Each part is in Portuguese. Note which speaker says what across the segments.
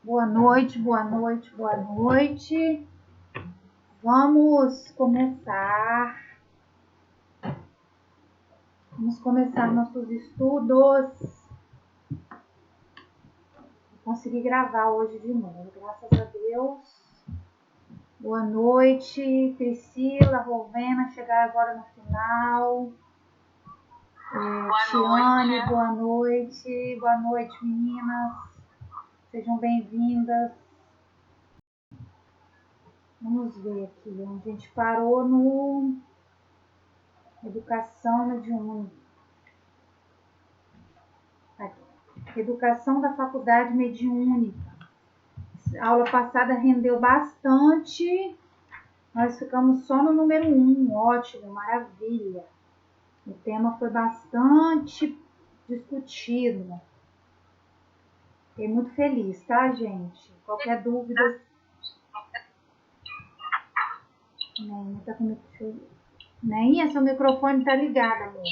Speaker 1: Boa noite, boa noite, boa noite. Vamos começar nossos estudos. Consegui gravar hoje de novo, graças a Deus. Boa noite, Priscila, Rovena, chegaram agora no final. Tiane, boa noite, meninas. Sejam bem-vindas. Vamos ver aqui onde a gente parou no Educação Mediúnica. Educação da Faculdade Mediúnica. A aula passada rendeu bastante. Nós ficamos só no número 1. Ótimo, maravilha. O tema foi bastante discutido. Fiquei muito feliz, tá, gente? Qualquer dúvida... Nem seu microfone tá ligado, amor.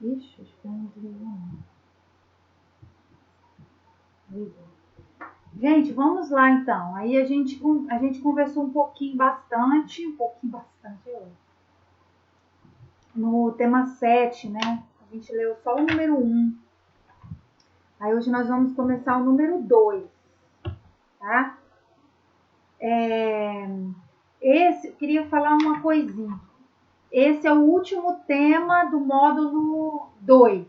Speaker 1: Ixi, acho que eu não desligou, não. Gente, vamos lá então. Aí a gente conversou um pouquinho bastante, no tema 7, né? A gente leu só o número 1. Aí hoje nós vamos começar o número 2, tá? Queria falar uma coisinha. Esse é o último tema do módulo 2.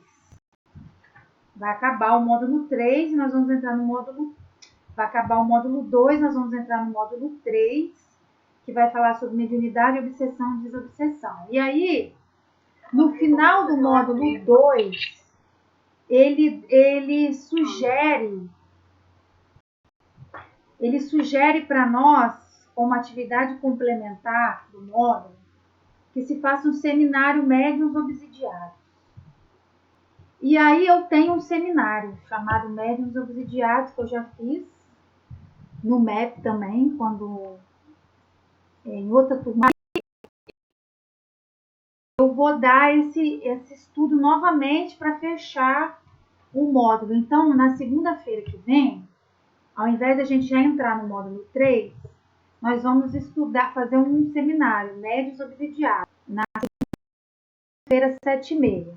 Speaker 1: Vai acabar o módulo 3 e nós vamos entrar no módulo... Vai acabar o módulo 2, nós vamos entrar no módulo 3, que vai falar sobre mediunidade, obsessão e desobsessão. E aí, no final do módulo 2, ele sugere para nós, como atividade complementar do módulo, que se faça um seminário Médiuns Obsidiados. E aí eu tenho um seminário chamado Médiuns Obsidiados, que eu já fiz no MEP também, quando em outra turma. Eu vou dar esse estudo novamente para fechar o módulo. Então, na segunda-feira que vem, ao invés de a gente já entrar no módulo 3, nós vamos estudar, fazer um seminário, Médiuns Obsidiados, na segunda-feira, 7h30.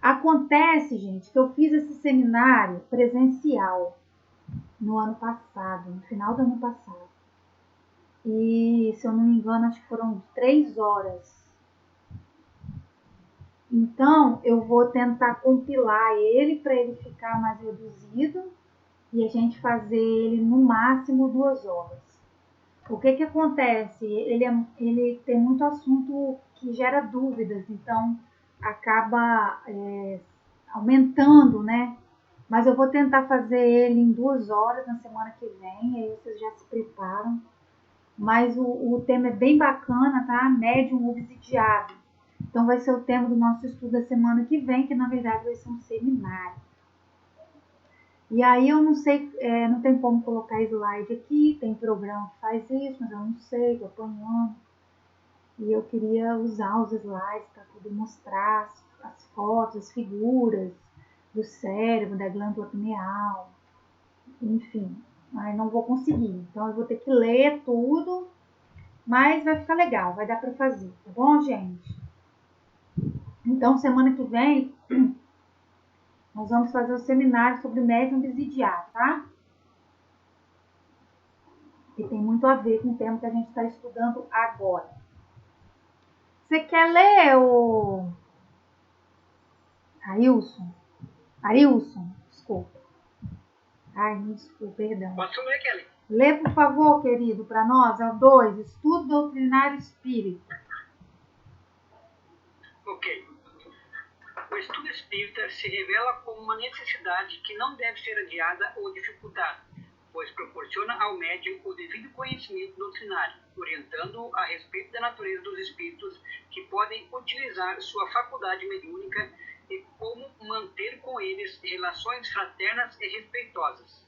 Speaker 1: Acontece, gente, que eu fiz esse seminário presencial no ano passado, no final do ano passado. E, se eu não me engano, acho que foram 3 horas. Então, eu vou tentar compilar ele para ele ficar mais reduzido e a gente fazer ele no máximo 2 horas. O que acontece? Ele tem muito assunto que gera dúvidas, então acaba aumentando, né? Mas eu vou tentar fazer ele em 2 horas na semana que vem, aí vocês já se preparam. Mas o tema é bem bacana, tá? Médium obsidiado. Então vai ser o tema do nosso estudo da semana que vem, que na verdade vai ser um seminário. E aí eu não sei, não tem como colocar slide aqui, tem programa que faz isso, mas eu não sei, tô apanhando. E eu queria usar os slides para poder mostrar as fotos, as figuras do cérebro, da glândula pineal, enfim. Mas não vou conseguir, então eu vou ter que ler tudo, mas vai ficar legal, vai dar para fazer, tá bom, gente? Então, semana que vem, nós vamos fazer o seminário sobre médium obsidiado, tá? Que tem muito a ver com o tema que a gente está estudando agora. Você quer ler, o Arilson? Desculpa. Ai, me desculpa, perdão.
Speaker 2: Posso ler, Kelly?
Speaker 1: Lê, por favor, querido, para nós. É o 2, Estudo Doutrinário Espírita.
Speaker 2: Ok. O estudo espírita se revela como uma necessidade que não deve ser adiada ou dificultada, pois proporciona ao médium o devido conhecimento doutrinário, orientando-o a respeito da natureza dos espíritos que podem utilizar sua faculdade mediúnica e como manter com eles relações fraternas e respeitosas.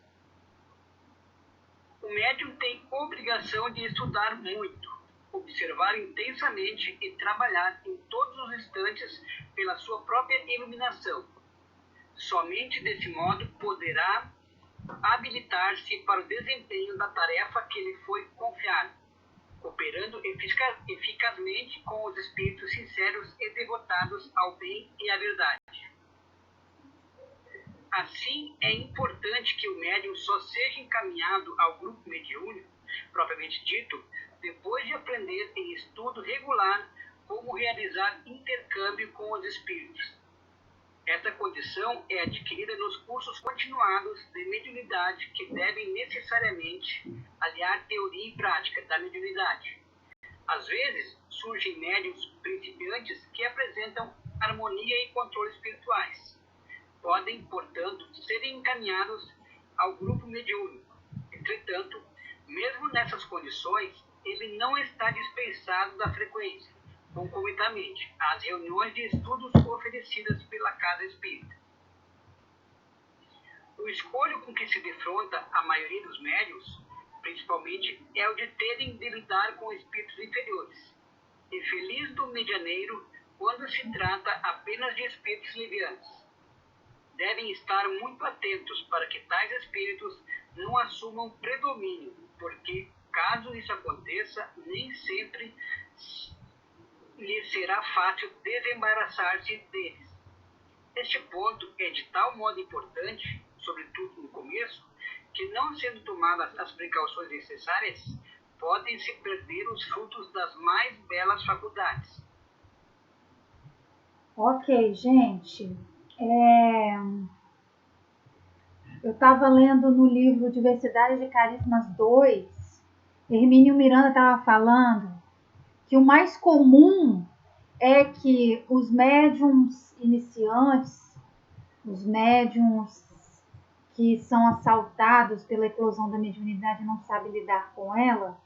Speaker 2: O médium tem obrigação de estudar muito, observar intensamente e trabalhar em todos os instantes pela sua própria iluminação. Somente desse modo poderá habilitar-se para o desempenho da tarefa que lhe foi confiada, cooperando eficazmente com os espíritos sinceros e devotados ao bem e à verdade. Assim, é importante que o médium só seja encaminhado ao grupo mediúnico, propriamente dito, depois de aprender em estudo regular como realizar intercâmbio com os espíritos. Essa condição é adquirida nos cursos continuados de mediunidade que devem necessariamente aliar teoria e prática da mediunidade. Às vezes, surgem médiuns principiantes que apresentam harmonia e controle espirituais. Podem, portanto, serem encaminhados ao grupo mediúnico. Entretanto, mesmo nessas condições, ele não está dispensado da frequência, concomitamente às reuniões de estudos oferecidas pela Casa Espírita. O escolho com que se defronta a maioria dos médiuns, principalmente, é o de terem de lidar com espíritos inferiores. E feliz do medianeiro quando se trata apenas de espíritos levianos. Devem estar muito atentos para que tais espíritos não assumam predomínio, porque, caso isso aconteça, nem sempre lhe será fácil desembaraçar-se deles. Este ponto é de tal modo importante, sobretudo no começo, que não sendo tomadas as precauções necessárias, podem-se perder os frutos das mais belas faculdades.
Speaker 1: Ok, gente. Eu estava lendo no livro Diversidade de Carismas 2, Hermínio Miranda estava falando que o mais comum é que os médiums iniciantes, os médiums que são assaltados pela eclosão da mediunidade e não sabem lidar com ela,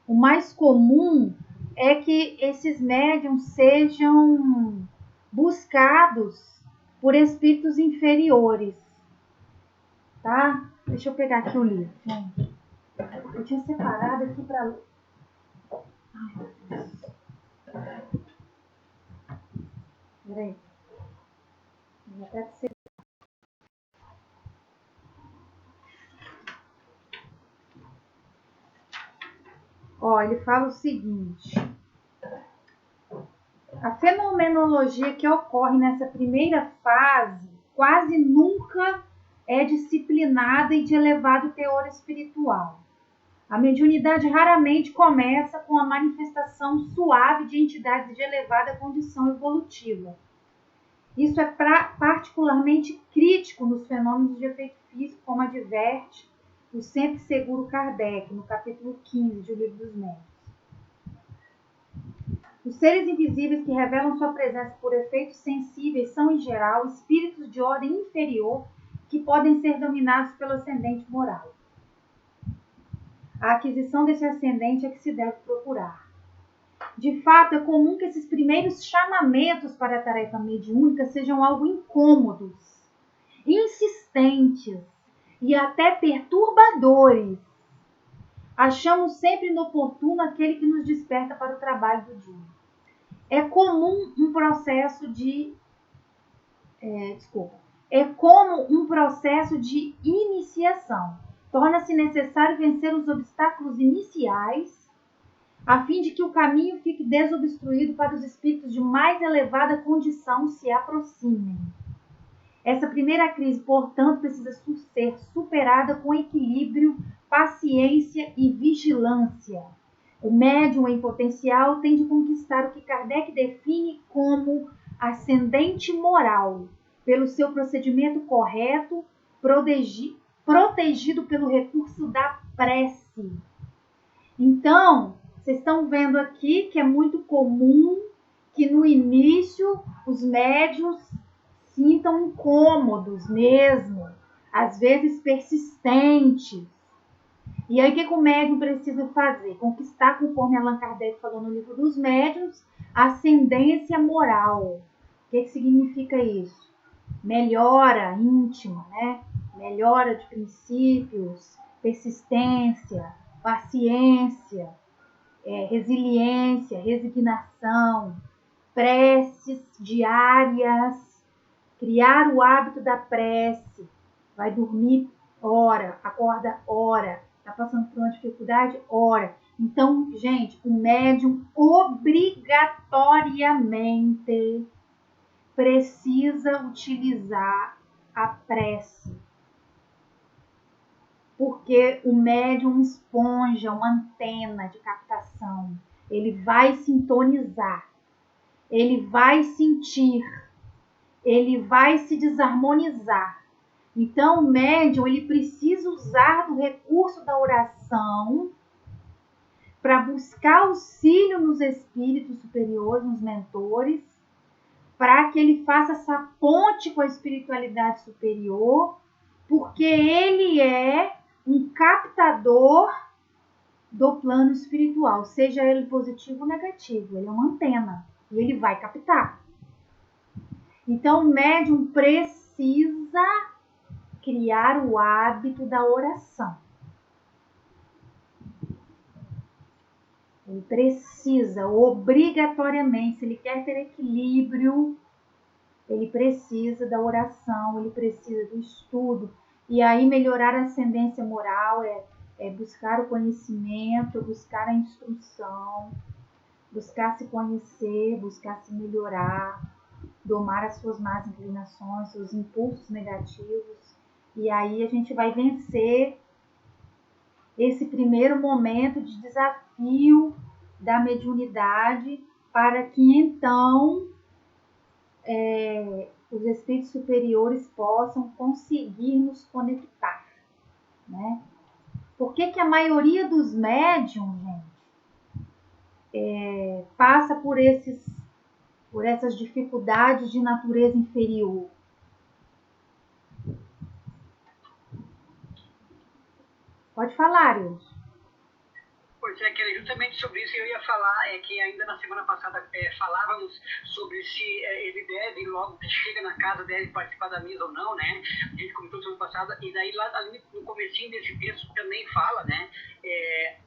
Speaker 1: o mais comum é que esses médiums sejam buscados por espíritos inferiores, tá? Deixa eu pegar aqui o livro, gente. Eu tinha separado aqui para... Ai, meu Deus. Peraí. Eu até sei. Ó, ele fala o seguinte: a fenomenologia que ocorre nessa primeira fase quase nunca é disciplinada e de elevado teor espiritual. A mediunidade raramente começa com a manifestação suave de entidades de elevada condição evolutiva. Isso é particularmente crítico nos fenômenos de efeito físico, como adverte o sempre seguro Kardec, no capítulo 15 de O Livro dos Médiuns. Os seres invisíveis que revelam sua presença por efeitos sensíveis são, em geral, espíritos de ordem inferior que podem ser dominados pelo ascendente moral. A aquisição desse ascendente é que se deve procurar. De fato, é comum que esses primeiros chamamentos para a tarefa mediúnica sejam algo incômodos, insistentes e até perturbadores. Achamos sempre inoportuno aquele que nos desperta para o trabalho do dia. É comum um processo de... É como um processo de iniciação. Torna-se necessário vencer os obstáculos iniciais a fim de que o caminho fique desobstruído para os espíritos de mais elevada condição se aproximem. Essa primeira crise, portanto, precisa ser superada com equilíbrio, paciência e vigilância. O médium em potencial tem de conquistar o que Kardec define como ascendente moral, pelo seu procedimento correto, protegido pelo recurso da prece. Então, vocês estão vendo aqui que é muito comum que no início os médiuns sintam incômodos mesmo, às vezes persistentes. E aí o que o médium precisa fazer? Conquistar, conforme Allan Kardec falou no Livro dos Médiuns, ascendência moral. O que significa isso? Melhora íntima, né? Melhora de princípios, persistência, paciência. resiliência, resignação, preces diárias, criar o hábito da prece. Vai dormir, ora, acorda, ora, está passando por uma dificuldade, ora. Então, gente, o médium obrigatoriamente precisa utilizar a prece, porque o médium é uma esponja, uma antena de captação. Ele vai sintonizar, ele vai sentir, ele vai se desarmonizar. Então, o médium ele precisa usar do recurso da oração para buscar auxílio nos espíritos superiores, nos mentores, para que ele faça essa ponte com a espiritualidade superior, porque ele é um captador do plano espiritual, seja ele positivo ou negativo, ele é uma antena e ele vai captar. Então, o médium precisa criar o hábito da oração. Ele precisa, obrigatoriamente, se ele quer ter equilíbrio, ele precisa da oração, ele precisa do estudo. E aí melhorar a ascendência moral é buscar o conhecimento, buscar a instrução, buscar se conhecer, buscar se melhorar, domar as suas más inclinações, seus impulsos negativos. E aí a gente vai vencer esse primeiro momento de desafio da mediunidade, para que então os espíritos superiores possam conseguir nos conectar, né? Por que a maioria dos médiums, gente, passa por essas dificuldades de natureza inferior? Pode falar, Arius.
Speaker 2: Pois é, que era justamente sobre isso que eu ia falar, que ainda na semana passada falávamos sobre se ele deve, logo que chega na casa, deve participar da missa ou não, né? A gente comentou semana passada, e daí lá ali no comecinho desse texto também fala, né?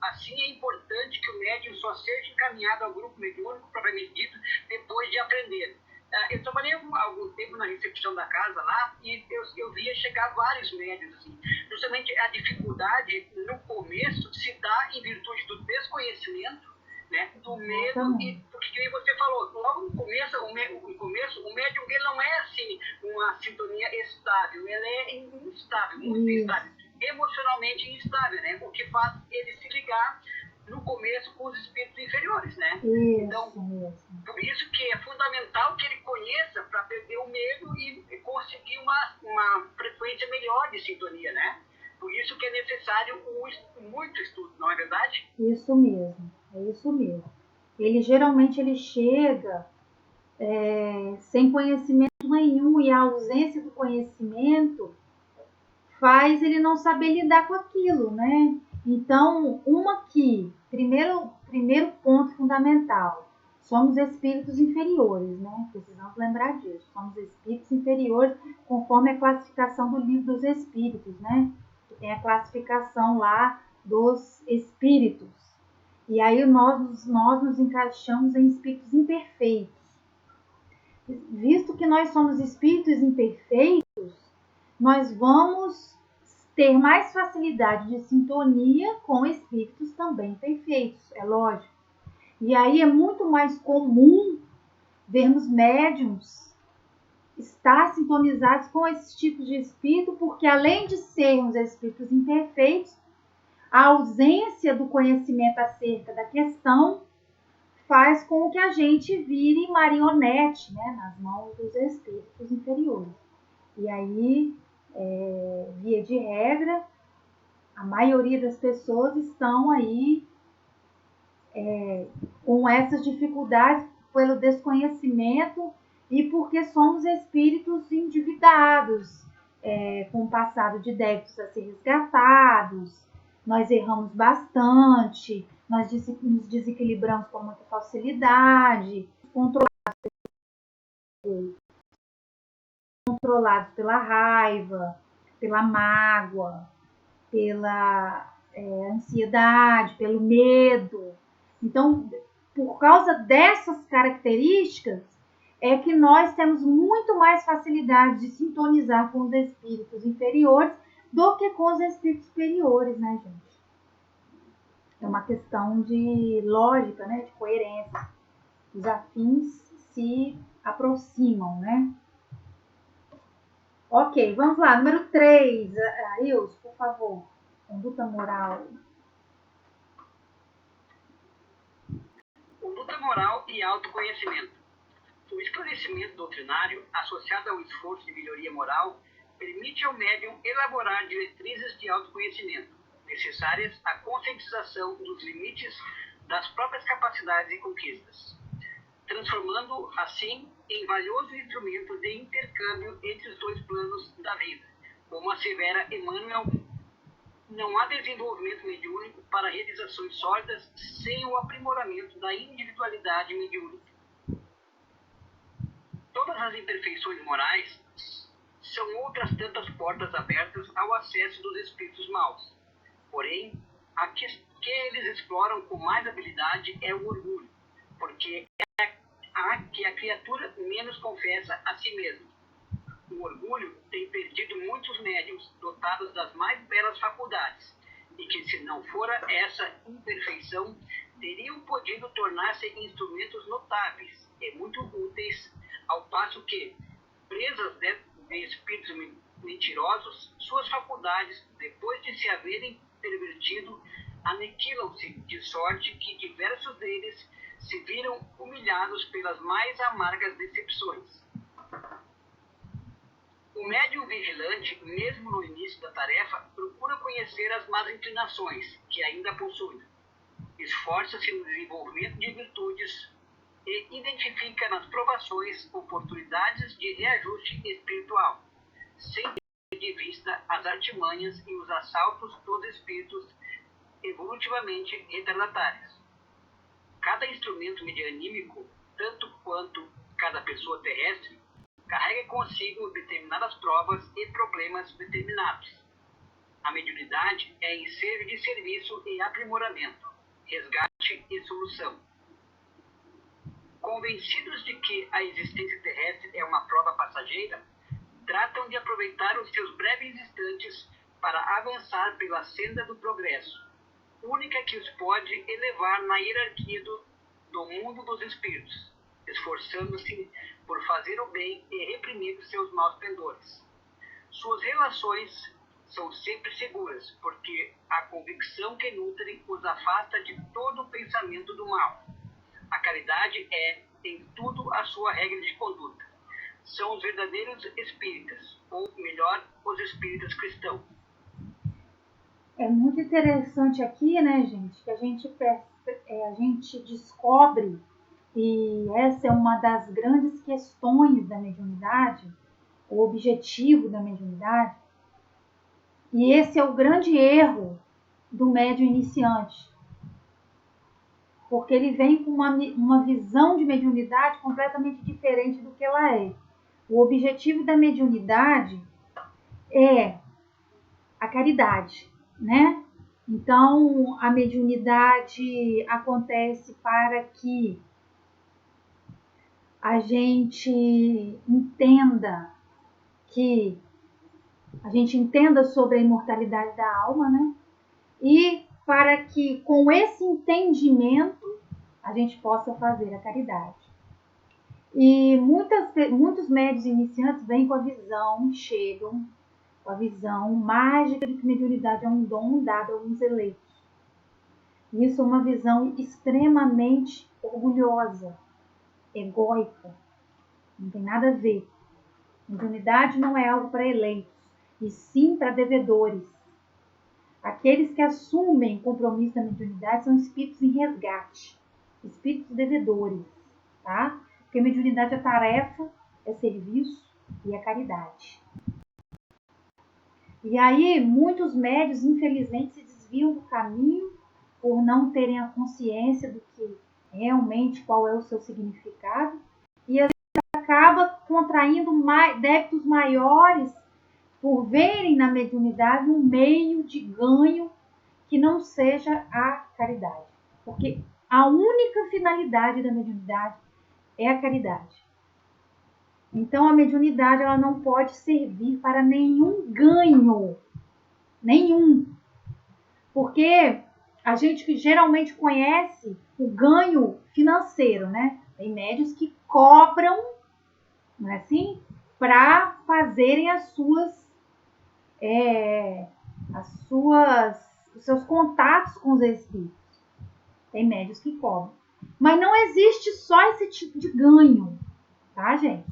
Speaker 2: Assim é importante que o médium só seja encaminhado ao grupo mediúnico propriamente dito depois de aprender. Eu trabalhei algum tempo na recepção da casa lá e eu via chegar vários médios, assim. Justamente a dificuldade no começo se dá em virtude do desconhecimento, né, do medo, e porque como você falou, logo no começo, o médium ele não é assim uma sintonia estável, ele é instável, muito instável, emocionalmente instável, né, o que faz ele se ligar no começo com os espíritos inferiores, né? Então, por isso que é fundamental que ele conheça para perder o medo e conseguir uma frequência melhor de sintonia, né? Por isso que é necessário muito estudo, não é verdade?
Speaker 1: Isso mesmo, é isso mesmo. Geralmente ele chega sem conhecimento nenhum, e a ausência do conhecimento faz ele não saber lidar com aquilo, né? Então, primeiro ponto fundamental, somos espíritos inferiores, né? Precisamos lembrar disso. Somos espíritos inferiores, conforme a classificação do Livro dos Espíritos, né? Que tem a classificação lá dos espíritos. E aí nós nos encaixamos em espíritos imperfeitos. Visto que nós somos espíritos imperfeitos, nós vamos ter mais facilidade de sintonia com espíritos também perfeitos, é lógico. E aí é muito mais comum vermos médiums estar sintonizados com esses tipos de espírito, porque além de sermos espíritos imperfeitos, a ausência do conhecimento acerca da questão faz com que a gente vire marionete, né, nas mãos dos espíritos inferiores. E aí, via de regra, a maioria das pessoas estão aí com essas dificuldades pelo desconhecimento e porque somos espíritos endividados, com o passado de débitos a ser resgatados, nós erramos bastante, nós nos desequilibramos com muita facilidade, controlados pela raiva, pela mágoa, pela ansiedade, pelo medo. Então, por causa dessas características, é que nós temos muito mais facilidade de sintonizar com os espíritos inferiores do que com os espíritos superiores, né, gente? É uma questão de lógica, né, de coerência. Os afins se aproximam, né? Ok, vamos lá. Número 3. Ilse, por favor. Conduta moral.
Speaker 2: Conduta moral e autoconhecimento. O esclarecimento doutrinário, associado ao esforço de melhoria moral, permite ao médium elaborar diretrizes de autoconhecimento, necessárias à conscientização dos limites das próprias capacidades e conquistas, transformando, assim, em valioso instrumento de intercâmbio entre os dois planos da vida. Como assevera Emmanuel, não há desenvolvimento mediúnico para realizações sólidas sem o aprimoramento da individualidade mediúnica. Todas as imperfeições morais são outras tantas portas abertas ao acesso dos espíritos maus. Porém, a que eles exploram com mais habilidade é o orgulho, porque é a que a criatura menos confessa a si mesma. O orgulho tem perdido muitos médiuns dotados das mais belas faculdades, e que, se não fora essa imperfeição, teriam podido tornar-se instrumentos notáveis e muito úteis, ao passo que, presas de espíritos mentirosos, suas faculdades, depois de se haverem pervertido, aniquilam-se, de sorte que diversos deles se viram humilhados pelas mais amargas decepções. O médium vigilante, mesmo no início da tarefa, procura conhecer as más inclinações que ainda possui. Esforça-se no desenvolvimento de virtudes e identifica nas provações oportunidades de reajuste espiritual, sem ter de vista as artimanhas e os assaltos dos espíritos evolutivamente retardatários. Cada instrumento medianímico, tanto quanto cada pessoa terrestre, carrega consigo determinadas provas e problemas determinados. A mediunidade é ensejo de serviço e aprimoramento, resgate e solução. Convencidos de que a existência terrestre é uma prova passageira, tratam de aproveitar os seus breves instantes para avançar pela senda do progresso, única que os pode elevar na hierarquia do mundo dos espíritos, esforçando-se por fazer o bem e reprimir os seus maus pendores. Suas relações são sempre seguras, porque a convicção que nutrem os afasta de todo o pensamento do mal. A caridade é, em tudo, a sua regra de conduta. São os verdadeiros espíritas, ou melhor, os espíritas cristãos.
Speaker 1: É muito interessante aqui, né, gente, que a gente descobre, e essa é uma das grandes questões da mediunidade, o objetivo da mediunidade, e esse é o grande erro do médium iniciante, porque ele vem com uma visão de mediunidade completamente diferente do que ela é. O objetivo da mediunidade é a caridade, né? Então, a mediunidade acontece para que a gente entenda sobre a imortalidade da alma, né? E para que com esse entendimento a gente possa fazer a caridade. E muitos médiuns iniciantes vêm com a visão, chegam com a visão mágica de que mediunidade é um dom dado a alguns eleitos. Isso é uma visão extremamente orgulhosa, egóica. Não tem nada a ver. Mediunidade não é algo para eleitos, e sim para devedores. Aqueles que assumem o compromisso da mediunidade são espíritos em resgate, espíritos devedores, tá? Porque mediunidade é tarefa, é serviço e é caridade. E aí, muitos médiuns, infelizmente, se desviam do caminho por não terem a consciência do que realmente, qual é o seu significado, e às vezes acaba contraindo débitos maiores por verem na mediunidade um meio de ganho que não seja a caridade. Porque A única finalidade da mediunidade é a caridade. Então, a mediunidade ela não pode servir para nenhum ganho. Nenhum. Porque a gente que geralmente conhece o ganho financeiro, né? Tem médios que cobram, não é assim? Para fazerem os seus contatos com os espíritos. Tem médios que cobram. Mas não existe só esse tipo de ganho, tá, gente?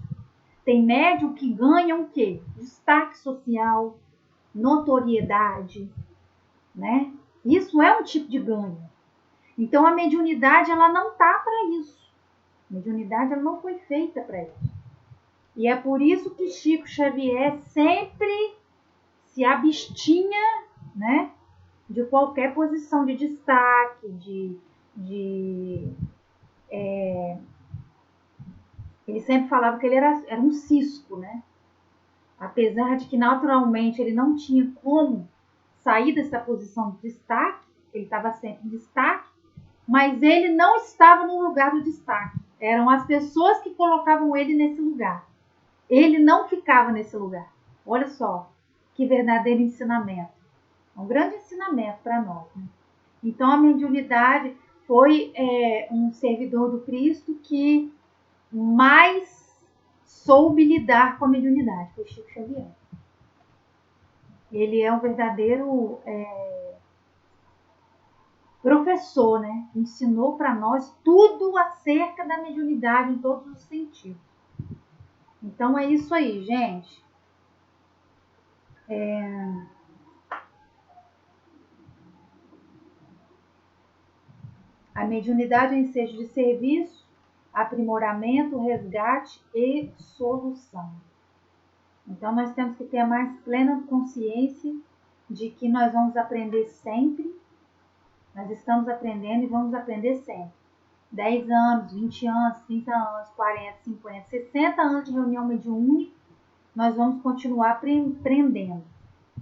Speaker 1: Tem médium que ganha o quê? Destaque social, notoriedade, né? Isso é um tipo de ganho. Então a mediunidade ela não tá para isso. A mediunidade ela não foi feita para isso. E é por isso que Chico Xavier sempre se abstinha, né, de qualquer posição de destaque, ele sempre falava que ele era um cisco, né? Apesar de que naturalmente ele não tinha como sair dessa posição de destaque, ele estava sempre em destaque, mas ele não estava no lugar do destaque. Eram as pessoas que colocavam ele nesse lugar. Ele não ficava nesse lugar. Olha só, que verdadeiro ensinamento. Um grande ensinamento para nós, né? Então a mediunidade foi um servidor do Cristo que mais soube lidar com a mediunidade, foi Chico Xavier. Ele é um verdadeiro professor, né? Ensinou para nós tudo acerca da mediunidade em todos os sentidos. Então é isso aí, gente. A mediunidade é ensejo de serviço, aprimoramento, resgate e solução. Então nós temos que ter a mais plena consciência de que nós vamos aprender sempre. Nós estamos aprendendo e vamos aprender sempre. 10 anos, 20 anos, 30 anos, 40, 50, 60 anos de reunião mediúnica, nós vamos continuar aprendendo.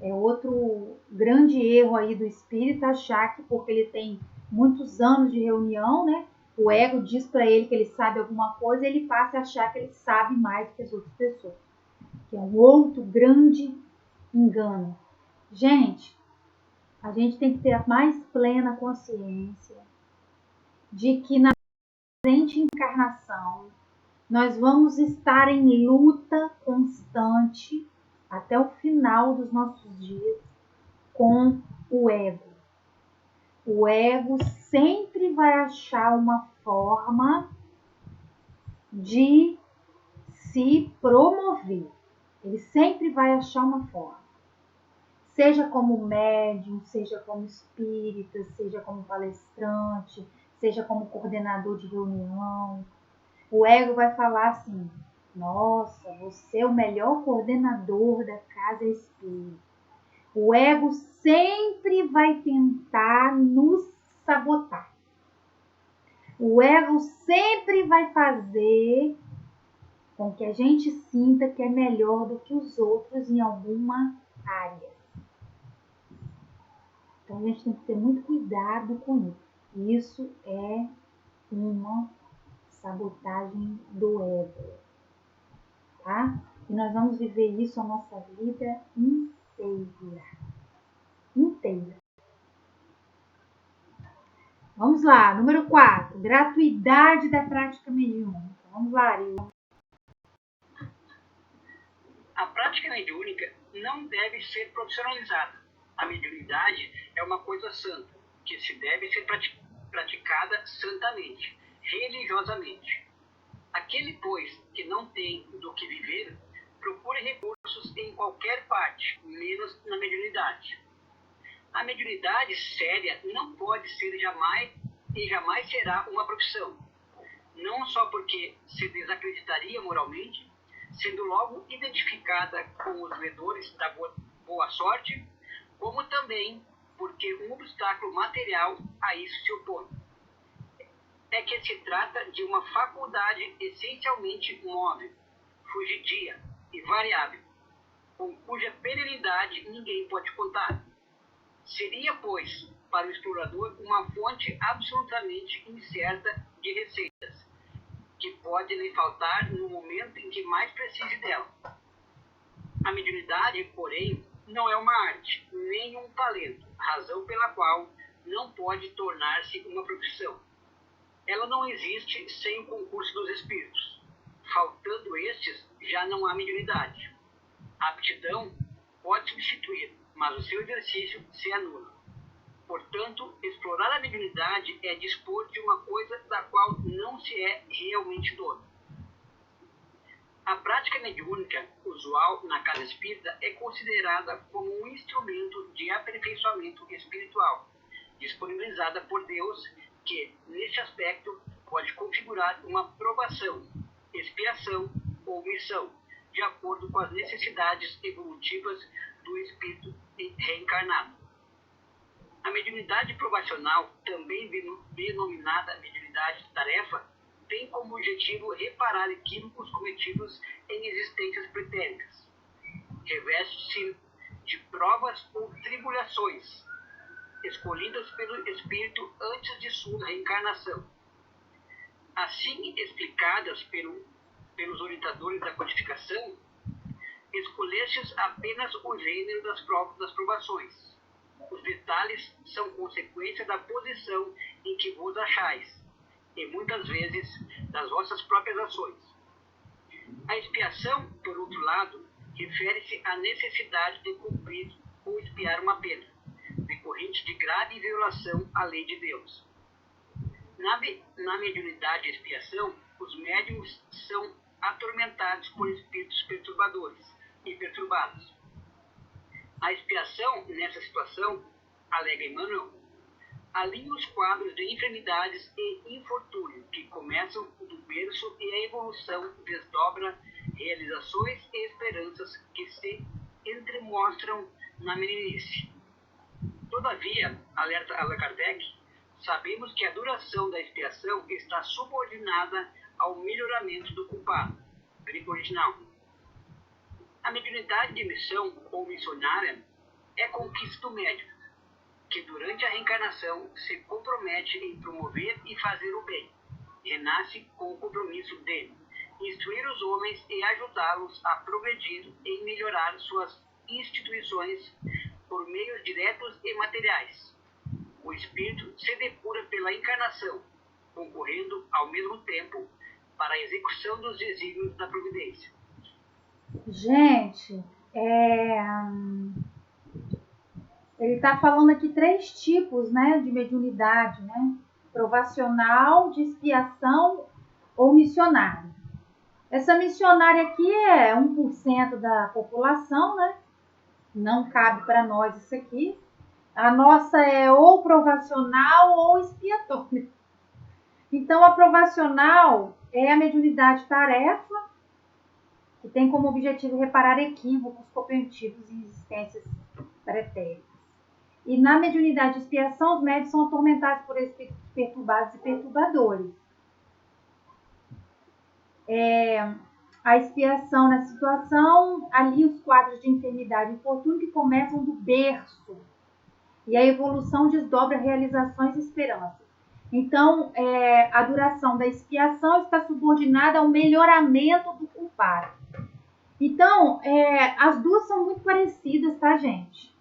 Speaker 1: É outro grande erro aí do espírito achar que porque ele tem muitos anos de reunião, né? O ego diz para ele que ele sabe alguma coisa, ele passa a achar que ele sabe mais do que as outras pessoas. Que é um outro grande engano. Gente, a gente tem que ter a mais plena consciência de que na presente encarnação nós vamos estar em luta constante até o final dos nossos dias com o ego. O ego sempre vai achar uma forma de se promover. Ele sempre vai achar uma forma. Seja como médium, seja como espírita, seja como palestrante, seja como coordenador de reunião. O ego vai falar assim: nossa, você é o melhor coordenador da casa espírita. O ego sempre vai tentar nos sabotar. O ego sempre vai fazer com que a gente sinta que é melhor do que os outros em alguma área. Então a gente tem que ter muito cuidado com isso. Isso é uma sabotagem do ego, tá? E nós vamos viver isso a nossa vida inteira. Vamos lá, número 4, gratuidade da prática mediúnica. Vamos lá, Ari.
Speaker 2: A prática mediúnica não deve ser profissionalizada. A mediunidade é uma coisa santa, que se deve ser praticada santamente, religiosamente. Aquele, pois, que não tem do que viver, procure recursos em qualquer parte, menos na mediunidade. A mediunidade séria não pode ser jamais e jamais será uma profissão. Não só porque se desacreditaria moralmente, sendo logo identificada com os vedores da boa sorte, como também porque um obstáculo material a isso se opõe. É que se trata de uma faculdade essencialmente móvel, fugidia e variável, com cuja perenidade ninguém pode contar. Seria, pois, para o explorador uma fonte absolutamente incerta de receitas, que pode lhe faltar no momento em que mais precise dela. A mediunidade, porém, não é uma arte, nem um talento, razão pela qual não pode tornar-se uma profissão. Ela não existe sem o concurso dos espíritos. Faltando estes, já não há mediunidade. A aptidão pode substituir, mas o seu exercício se anula. Portanto, explorar a mediunidade é dispor de uma coisa da qual não se é realmente dono. A prática mediúnica usual na casa espírita é considerada como um instrumento de aperfeiçoamento espiritual, disponibilizada por Deus, que, neste aspecto, pode configurar uma provação, expiação ou missão, de acordo com as necessidades evolutivas do espírito reencarnado. A mediunidade provacional, também denominada mediunidade de tarefa, tem como objetivo reparar equívocos cometidos em existências pretéritas. Reveste-se de provas ou tribulações, escolhidas pelo espírito antes de sua reencarnação. Assim explicadas pelos orientadores da codificação, escolhestes apenas o gênero das provações. Os detalhes são consequência da posição em que vos achais, e muitas vezes das vossas próprias ações. A expiação, por outro lado, refere-se à necessidade de cumprir ou expiar uma pena, decorrente de grave violação à lei de Deus. Na mediunidade de expiação, os médiuns são atormentados por espíritos perturbadores e perturbados. A expiação, nessa situação, alega Emmanuel, alinha os quadros de enfermidades e infortúnio que começam do berço e a evolução desdobra realizações e esperanças que se entremostram na meninice. Todavia, alerta Allan Kardec, sabemos que a duração da expiação está subordinada ao melhoramento do culpado. Grifo original. A mediunidade de missão ou missionária é conquista do médium, que durante a reencarnação se compromete em promover e fazer o bem. Renasce com o compromisso de instruir os homens e ajudá-los a progredir em melhorar suas instituições por meios diretos e materiais. O espírito se depura pela encarnação, concorrendo ao mesmo tempo para a execução dos desígnios da providência.
Speaker 1: Gente, ele está falando aqui 3 tipos, né, de mediunidade, né? Provacional, de expiação ou missionária. Essa missionária aqui é 1% da população, né? Não cabe para nós isso aqui. A nossa é ou provacional ou expiatória. Então, a provacional é a mediunidade tarefa, que tem como objetivo reparar equívocos cometidos em existências pretéritas. E na mediunidade de expiação, os médios são atormentados por espíritos perturbados e perturbadores. A expiação na situação, ali os quadros de enfermidade e infortúnio que começam do berço. E a evolução desdobra realizações e esperanças. Então, a duração da expiação está subordinada ao melhoramento do culpado. Então, as duas são muito parecidas, tá, gente?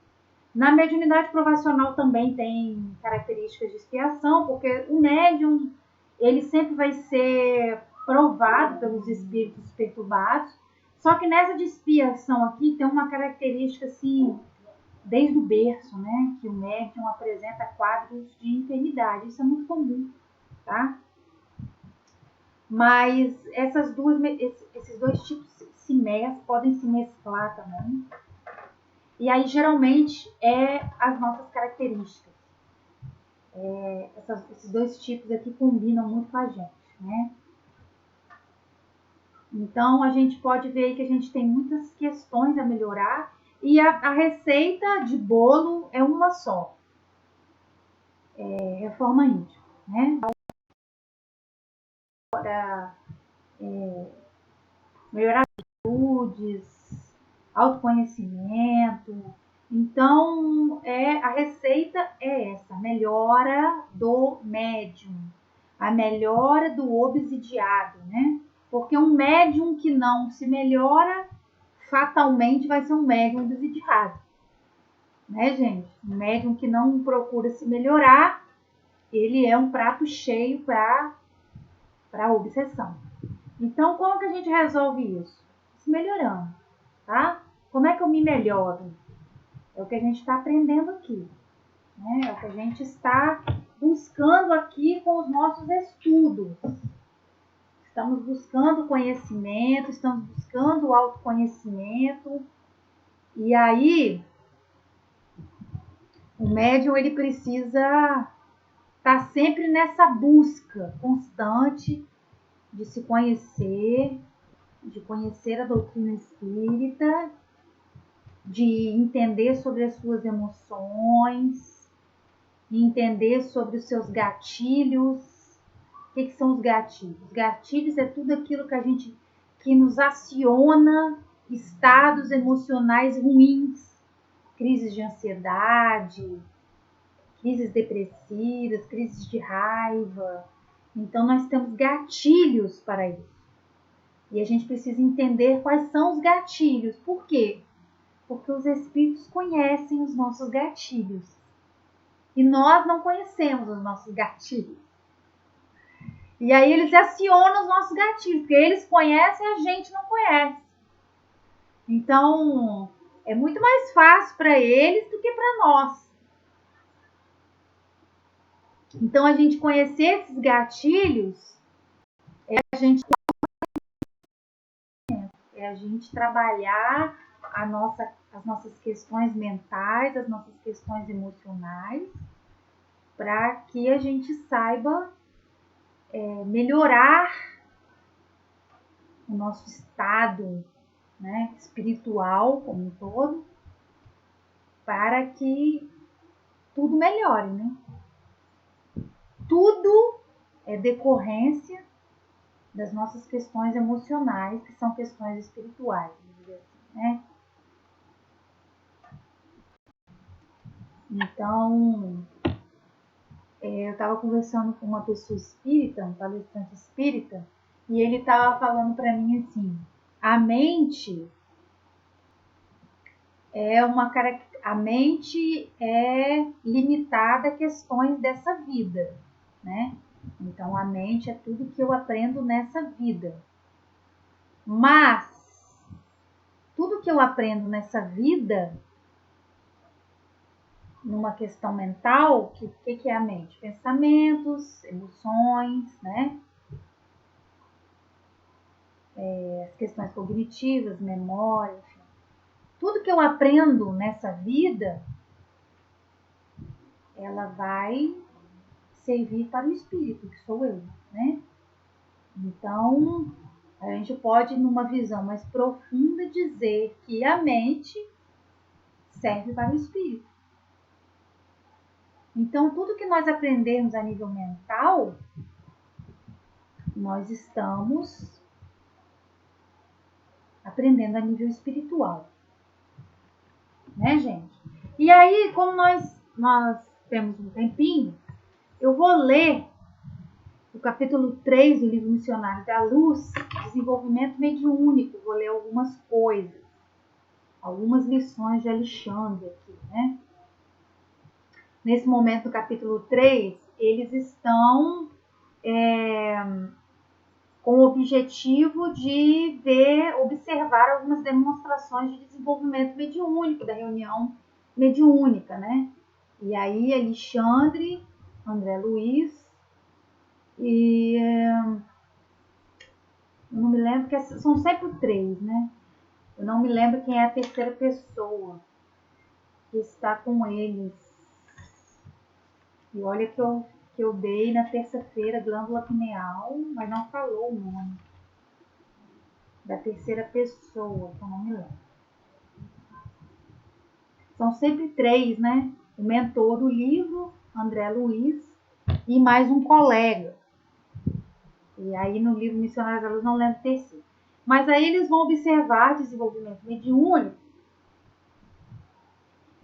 Speaker 1: Na mediunidade provacional também tem características de expiação, porque o médium, ele sempre vai ser provado pelos espíritos perturbados, só que nessa de expiação aqui tem uma característica assim, desde o berço, né, que o médium apresenta quadros de enfermidade, isso é muito comum, tá? Mas esses dois tipos podem se mesclar também. E aí, geralmente, as nossas características. Esses 2 tipos aqui combinam muito com a gente, né? Então, a gente pode ver aí que a gente tem muitas questões a melhorar. E a receita de bolo é uma só. Reforma íntima, né? Para melhorar atitudes, autoconhecimento, Então, a receita é essa, a melhora do médium, a melhora do obsidiado, né? Porque um médium que não se melhora, fatalmente vai ser um médium obsidiado, né, gente? Um médium que não procura se melhorar, ele é um prato cheio para a obsessão. Então, como que a gente resolve isso? Se melhorando, tá? Como é que eu me melhoro? É o que a gente está aprendendo aqui, né? É o que a gente está buscando aqui com os nossos estudos. Estamos buscando conhecimento, estamos buscando o autoconhecimento. E aí, o médium, ele precisa estar sempre nessa busca constante de se conhecer, de conhecer a doutrina espírita, de entender sobre as suas emoções, de entender sobre os seus gatilhos. O que são os gatilhos? Os gatilhos é tudo aquilo que nos aciona estados emocionais ruins, crises de ansiedade, crises depressivas, crises de raiva. Então nós temos gatilhos para isso. E a gente precisa entender quais são os gatilhos. Por quê? Porque os espíritos conhecem os nossos gatilhos. E nós não conhecemos os nossos gatilhos. E aí eles acionam os nossos gatilhos, porque eles conhecem e a gente não conhece. Então, é muito mais fácil para eles do que para nós. Então, a gente conhecer esses gatilhos é a gente trabalhar as nossas questões mentais, as nossas questões emocionais, para que a gente saiba melhorar o nosso estado, né, espiritual como um todo, para que tudo melhore, né? Tudo é decorrência das nossas questões emocionais, que são questões espirituais, né? Então, eu estava conversando com uma pessoa espírita, um palestrante espírita, e ele estava falando para mim assim: a mente a mente é limitada a questões dessa vida, né? Então a mente é tudo que eu aprendo nessa vida. Mas tudo que eu aprendo nessa vida, numa questão mental, que é a mente? Pensamentos, emoções, né? As questões cognitivas, memória, enfim. Tudo que eu aprendo nessa vida, ela vai servir para o espírito, que sou eu, né? Então, a gente pode, numa visão mais profunda, dizer que a mente serve para o espírito. Então, tudo que nós aprendemos a nível mental, nós estamos aprendendo a nível espiritual. Né, gente? E aí, como nós temos um tempinho, eu vou ler o capítulo 3 do livro Missionário da Luz, Desenvolvimento Mediúnico. Vou ler algumas coisas, algumas lições de Alexandre aqui, né? Nesse momento, no capítulo 3, eles estão com o objetivo de observar algumas demonstrações de desenvolvimento mediúnico, da reunião mediúnica, né? E aí, Alexandre, André Luiz e eu não me lembro, que são sempre 3, né? Eu não me lembro quem é a terceira pessoa que está com eles. E olha que eu dei na terça-feira glândula pineal, mas não falou o nome da terceira pessoa, que eu não me lembro. São sempre 3, né? O mentor do livro, André Luiz, e mais um colega. E aí no livro Missionários da Luz não lembro o terceiro. Mas aí eles vão observar desenvolvimento mediúnico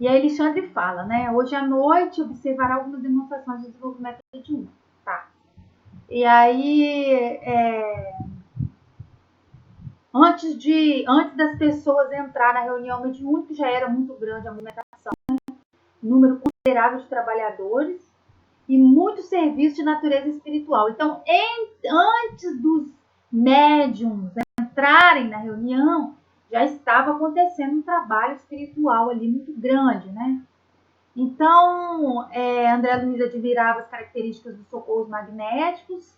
Speaker 1: E aí Alexandre fala, né? Hoje à noite observará algumas demonstrações de desenvolvimento mediúnico. Tá. E aí, antes das pessoas entrar na reunião mediúnica, já era muito grande a movimentação, número considerável de trabalhadores e muito serviço de natureza espiritual. Então, antes dos médiums entrarem na reunião, já estava acontecendo um trabalho espiritual ali muito grande, né? Então, André Luiz admirava as características dos socorros magnéticos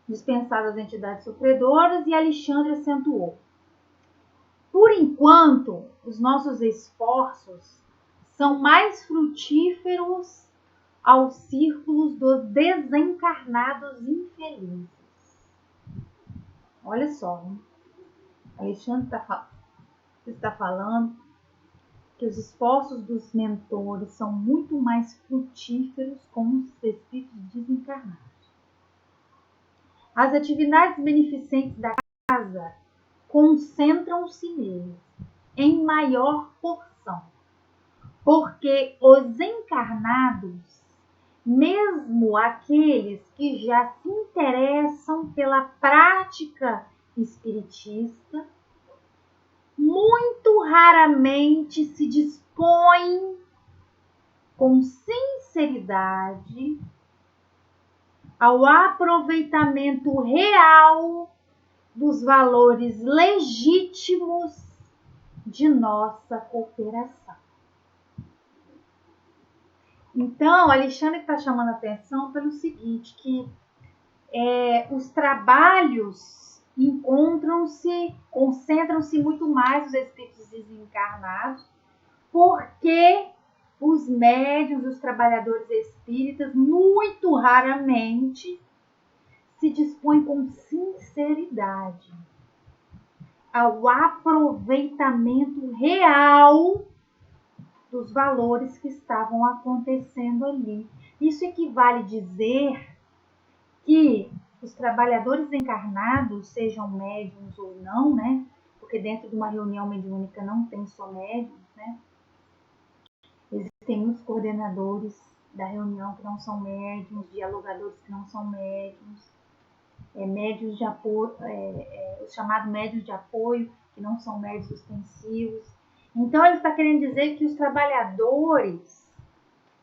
Speaker 1: dispensados às entidades sofredoras e Alexandre acentuou: por enquanto, os nossos esforços são mais frutíferos aos círculos dos desencarnados infelizes. Olha só, hein? Alexandre está falando que os esforços dos mentores são muito mais frutíferos com os espíritos desencarnados. As atividades beneficentes da casa concentram-se neles em maior porção, porque os encarnados, mesmo aqueles que já se interessam pela prática espiritista, muito raramente se dispõem com sinceridade ao aproveitamento real dos valores legítimos de nossa cooperação. Então, Alexandre está chamando a atenção pelo seguinte, que os trabalhos concentram-se muito mais nos espíritos desencarnados, porque os médiuns, os trabalhadores espíritas, muito raramente se dispõem com sinceridade ao aproveitamento real dos valores que estavam acontecendo ali. Isso equivale a dizer que os trabalhadores encarnados, sejam médiums ou não, né? Porque dentro de uma reunião mediúnica não tem só médiums, né? Existem muitos coordenadores da reunião que não são médiums, dialogadores que não são médiums, médios de apoio, os chamados médios de apoio, que não são médios ostensivos. Então, ele está querendo dizer que os trabalhadores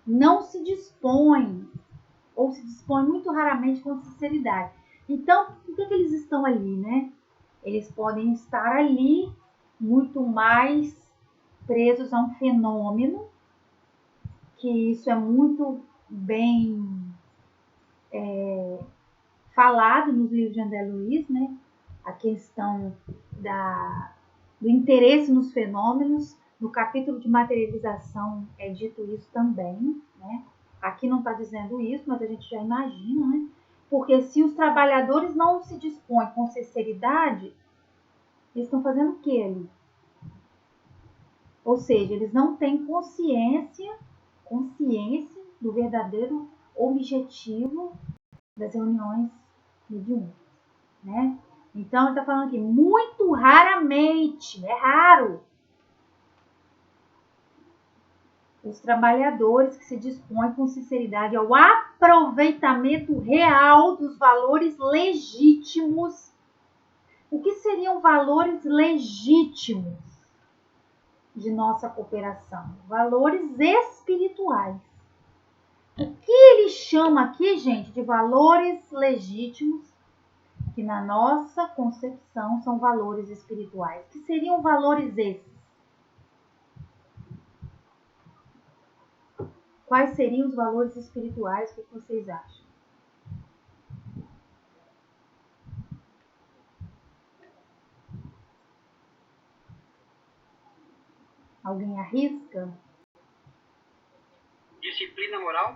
Speaker 1: não se dispõem, ou se dispõem muito raramente com sinceridade. Então, por que eles estão ali, né? Eles podem estar ali muito mais presos a um fenômeno, que isso é muito bem falado nos livros de André Luiz, né? A questão do interesse nos fenômenos. No capítulo de materialização é dito isso também, né? Aqui não está dizendo isso, mas a gente já imagina, né? Porque se os trabalhadores não se dispõem com sinceridade, eles estão fazendo o que ali? Ou seja, eles não têm consciência do verdadeiro objetivo das reuniões mediúnicas, né? Então, ele está falando aqui, muito raramente, é raro, os trabalhadores que se dispõem com sinceridade ao aproveitamento real dos valores legítimos. O que seriam valores legítimos de nossa cooperação? Valores espirituais. O que ele chama aqui, gente, de valores legítimos, que na nossa concepção são valores espirituais. Que seriam valores esses? Quais seriam os valores espirituais? O que vocês acham? Alguém arrisca?
Speaker 2: Disciplina moral?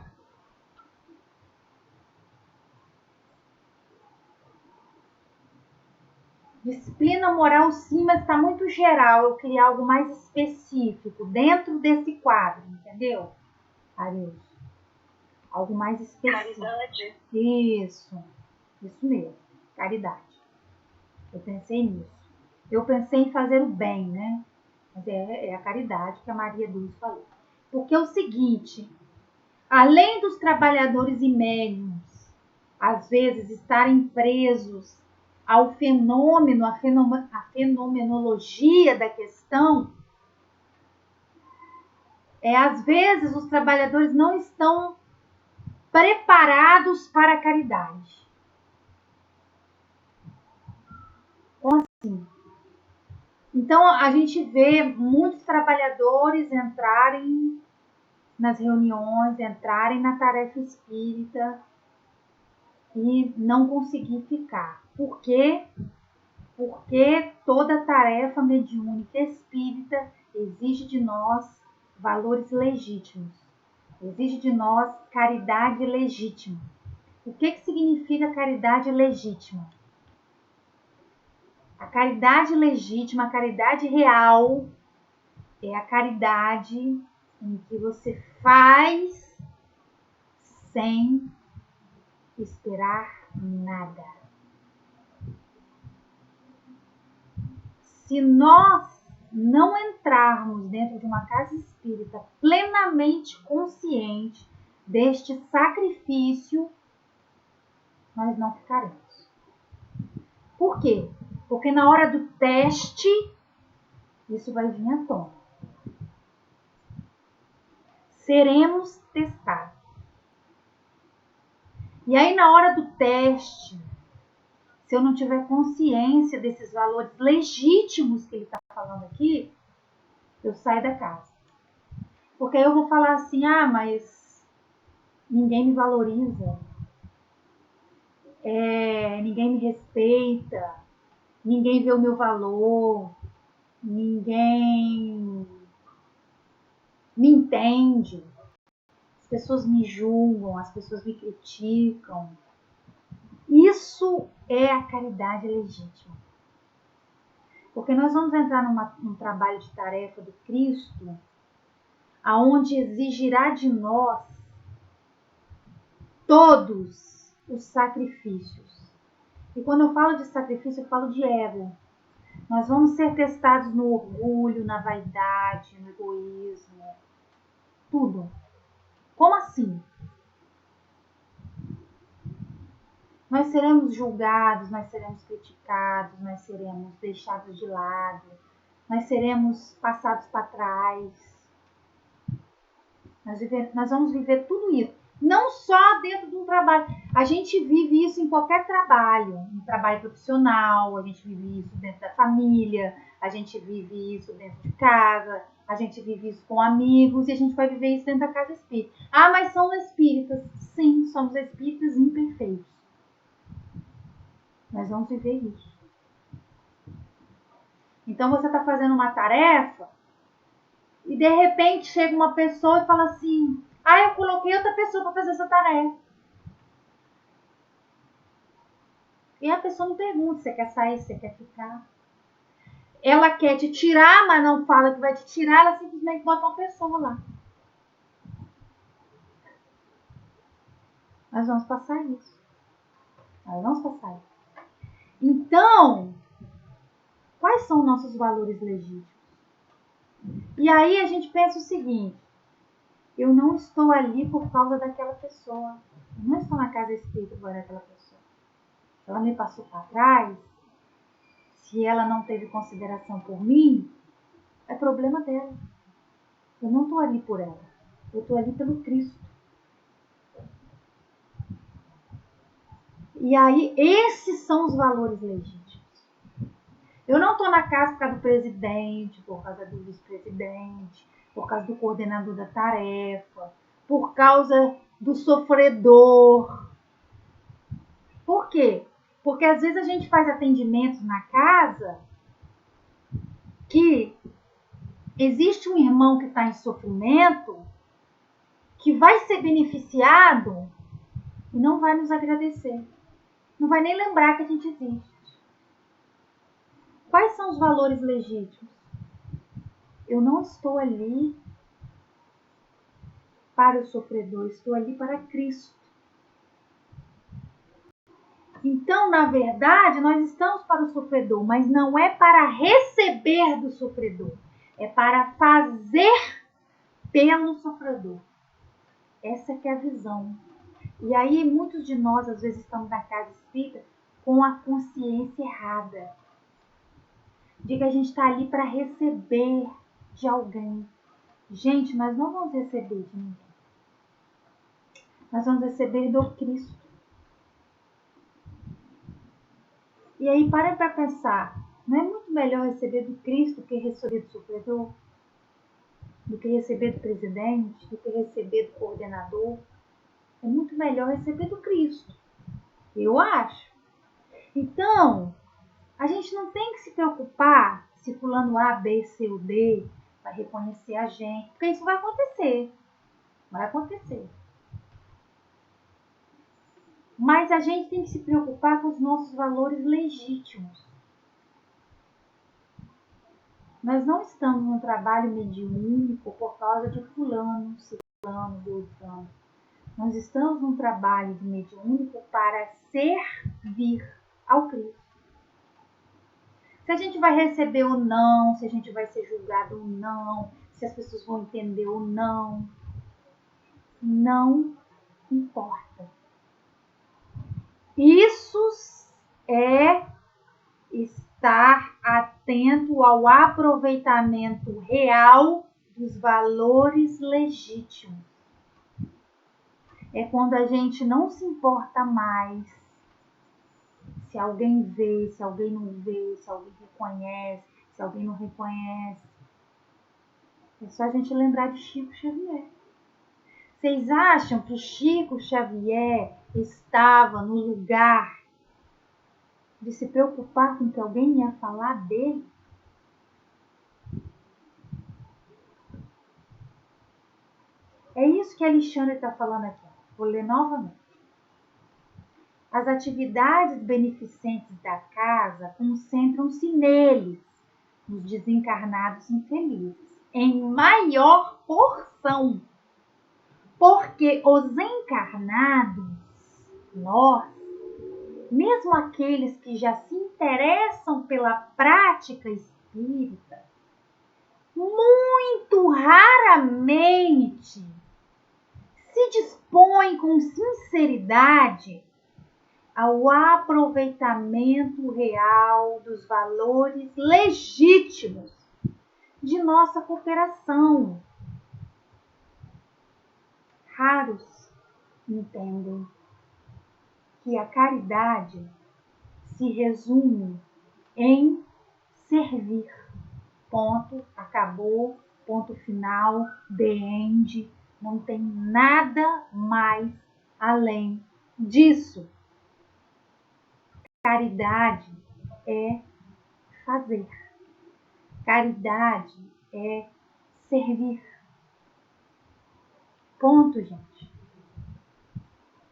Speaker 1: Disciplina moral sim, mas está muito geral. Eu queria algo mais específico dentro desse quadro, entendeu, Arius? Algo mais específico.
Speaker 2: Caridade.
Speaker 1: Isso mesmo, caridade. Eu pensei nisso. Eu pensei em fazer o bem, né? Mas é a caridade que a Maria Dulce falou. Porque é o seguinte, além dos trabalhadores e médiums, às vezes, estarem presos ao fenômeno, a fenomenologia da questão, às vezes os trabalhadores não estão preparados para a caridade. Como assim? Então, a gente vê muitos trabalhadores entrarem nas reuniões, entrarem na tarefa espírita e não conseguir ficar. Por quê? Porque toda tarefa mediúnica espírita exige de nós valores legítimos, exige de nós caridade legítima. O que significa caridade legítima? A caridade legítima, a caridade real, é a caridade em que você faz sem esperar nada. Se nós não entrarmos dentro de uma casa espírita plenamente consciente deste sacrifício, nós não ficaremos. Por quê? Porque na hora do teste, isso vai vir à tona. Seremos testados. E aí, na hora do teste, se eu não tiver consciência desses valores legítimos que ele está falando aqui, eu saio da casa. Porque aí eu vou falar assim, mas ninguém me valoriza, ninguém me respeita, ninguém vê o meu valor, ninguém me entende, as pessoas me julgam, as pessoas me criticam. Isso é a caridade legítima. Porque nós vamos entrar num trabalho de tarefa do Cristo, aonde exigirá de nós todos os sacrifícios. E quando eu falo de sacrifício, eu falo de ego. Nós vamos ser testados no orgulho, na vaidade, no egoísmo, tudo. Como assim? Nós seremos julgados, nós seremos criticados, nós seremos deixados de lado, nós seremos passados para trás. Nós vamos viver tudo isso. Não só dentro de um trabalho. A gente vive isso em qualquer trabalho. Um trabalho profissional, a gente vive isso dentro da família, a gente vive isso dentro de casa, a gente vive isso com amigos e a gente vai viver isso dentro da casa espírita. Ah, mas são espíritas. Sim, somos espíritas imperfeitos. Nós vamos viver isso. Então você está fazendo uma tarefa e de repente chega uma pessoa e fala assim, eu coloquei outra pessoa para fazer essa tarefa. E a pessoa não pergunta se você quer sair, se você quer ficar. Ela quer te tirar, mas não fala que vai te tirar, ela simplesmente bota uma pessoa lá. Nós vamos passar isso. Nós vamos passar isso. Então, quais são nossos valores legítimos? E aí a gente pensa o seguinte, eu não estou ali por causa daquela pessoa. Eu não estou na casa espírita por aquela pessoa. Se ela me passou para trás, se ela não teve consideração por mim, é problema dela. Eu não estou ali por ela. Eu estou ali pelo Cristo. E aí, esses são os valores legítimos. Eu não estou na casa por causa do presidente, por causa do vice-presidente, por causa do coordenador da tarefa, por causa do sofredor. Por quê? Porque às vezes a gente faz atendimentos na casa que existe um irmão que está em sofrimento, que vai ser beneficiado e não vai nos agradecer. Não vai nem lembrar que a gente existe. Quais são os valores legítimos? Eu não estou ali para o sofredor, estou ali para Cristo. Então, na verdade, nós estamos para o sofredor, mas não é para receber do sofredor. É para fazer pelo sofredor. Essa que é a visão. E aí muitos de nós às vezes estamos na casa espírita com a consciência errada. De que a gente está ali para receber de alguém. Gente, nós não vamos receber de ninguém. Nós vamos receber do Cristo. E aí para pensar, não é muito melhor receber do Cristo do que receber do sofredor? Do que receber do presidente? Do que receber do coordenador? É muito melhor receber do Cristo. Eu acho. Então, a gente não tem que se preocupar se fulano A, B, C ou D vai reconhecer a gente. Porque isso vai acontecer. Vai acontecer. Mas a gente tem que se preocupar com os nossos valores legítimos. Nós não estamos num trabalho mediúnico por causa de fulano, ciclano, beltrano. Nós estamos num trabalho de mediúnico para servir ao Cristo. Se a gente vai receber ou não, se a gente vai ser julgado ou não, se as pessoas vão entender ou não, não importa. Isso é estar atento ao aproveitamento real dos valores legítimos. É quando a gente não se importa mais se alguém vê, se alguém não vê, se alguém reconhece, se alguém não reconhece. É só a gente lembrar de Chico Xavier. Vocês acham que Chico Xavier estava no lugar de se preocupar com o que alguém ia falar dele? É isso que a Alexandre está falando aqui. Vou ler novamente. As atividades beneficentes da casa concentram-se neles, nos desencarnados infelizes, em maior porção. Porque os encarnados, nós, mesmo aqueles que já se interessam pela prática espírita, muito raramente se dispõem com sinceridade ao aproveitamento real dos valores legítimos de nossa cooperação. Raros entendem que a caridade se resume em servir. Ponto, acabou, ponto final, the end. Não tem nada mais além disso. Caridade é fazer. Caridade é servir. Ponto, gente.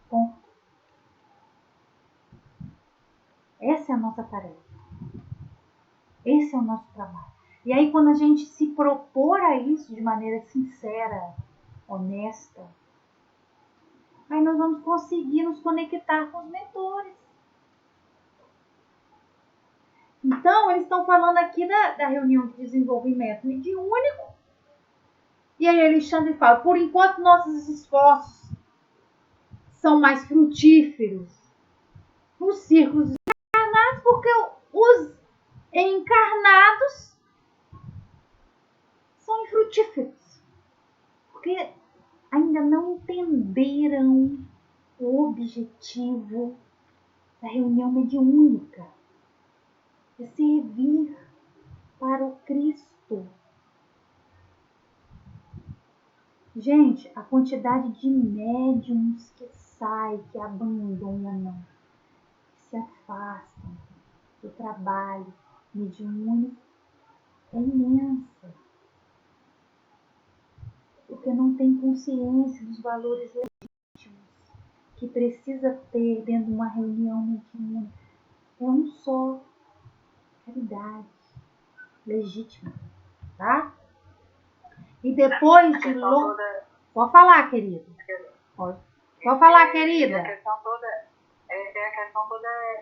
Speaker 1: Ponto. Essa é a nossa tarefa. Esse é o nosso trabalho. E aí, quando a gente se propor a isso de maneira sincera, honesta, aí nós vamos conseguir nos conectar com os mentores. Então, eles estão falando aqui da reunião de desenvolvimento mediúnico. E aí, Alexandre fala, por enquanto nossos esforços são mais frutíferos nos círculos encarnados, porque os encarnados são infrutíferos. Porque ainda não entenderam o objetivo da reunião mediúnica. É servir para o Cristo. Gente, a quantidade de médiums que saem, que abandonam, que se afastam do trabalho mediúnico é imensa. Porque não tem consciência dos valores legítimos que precisa ter dentro de uma reunião mediúnica. É um só. Caridade legítima, tá? E depois de longo... Pode falar, querida. Pode falar, querida.
Speaker 3: A questão toda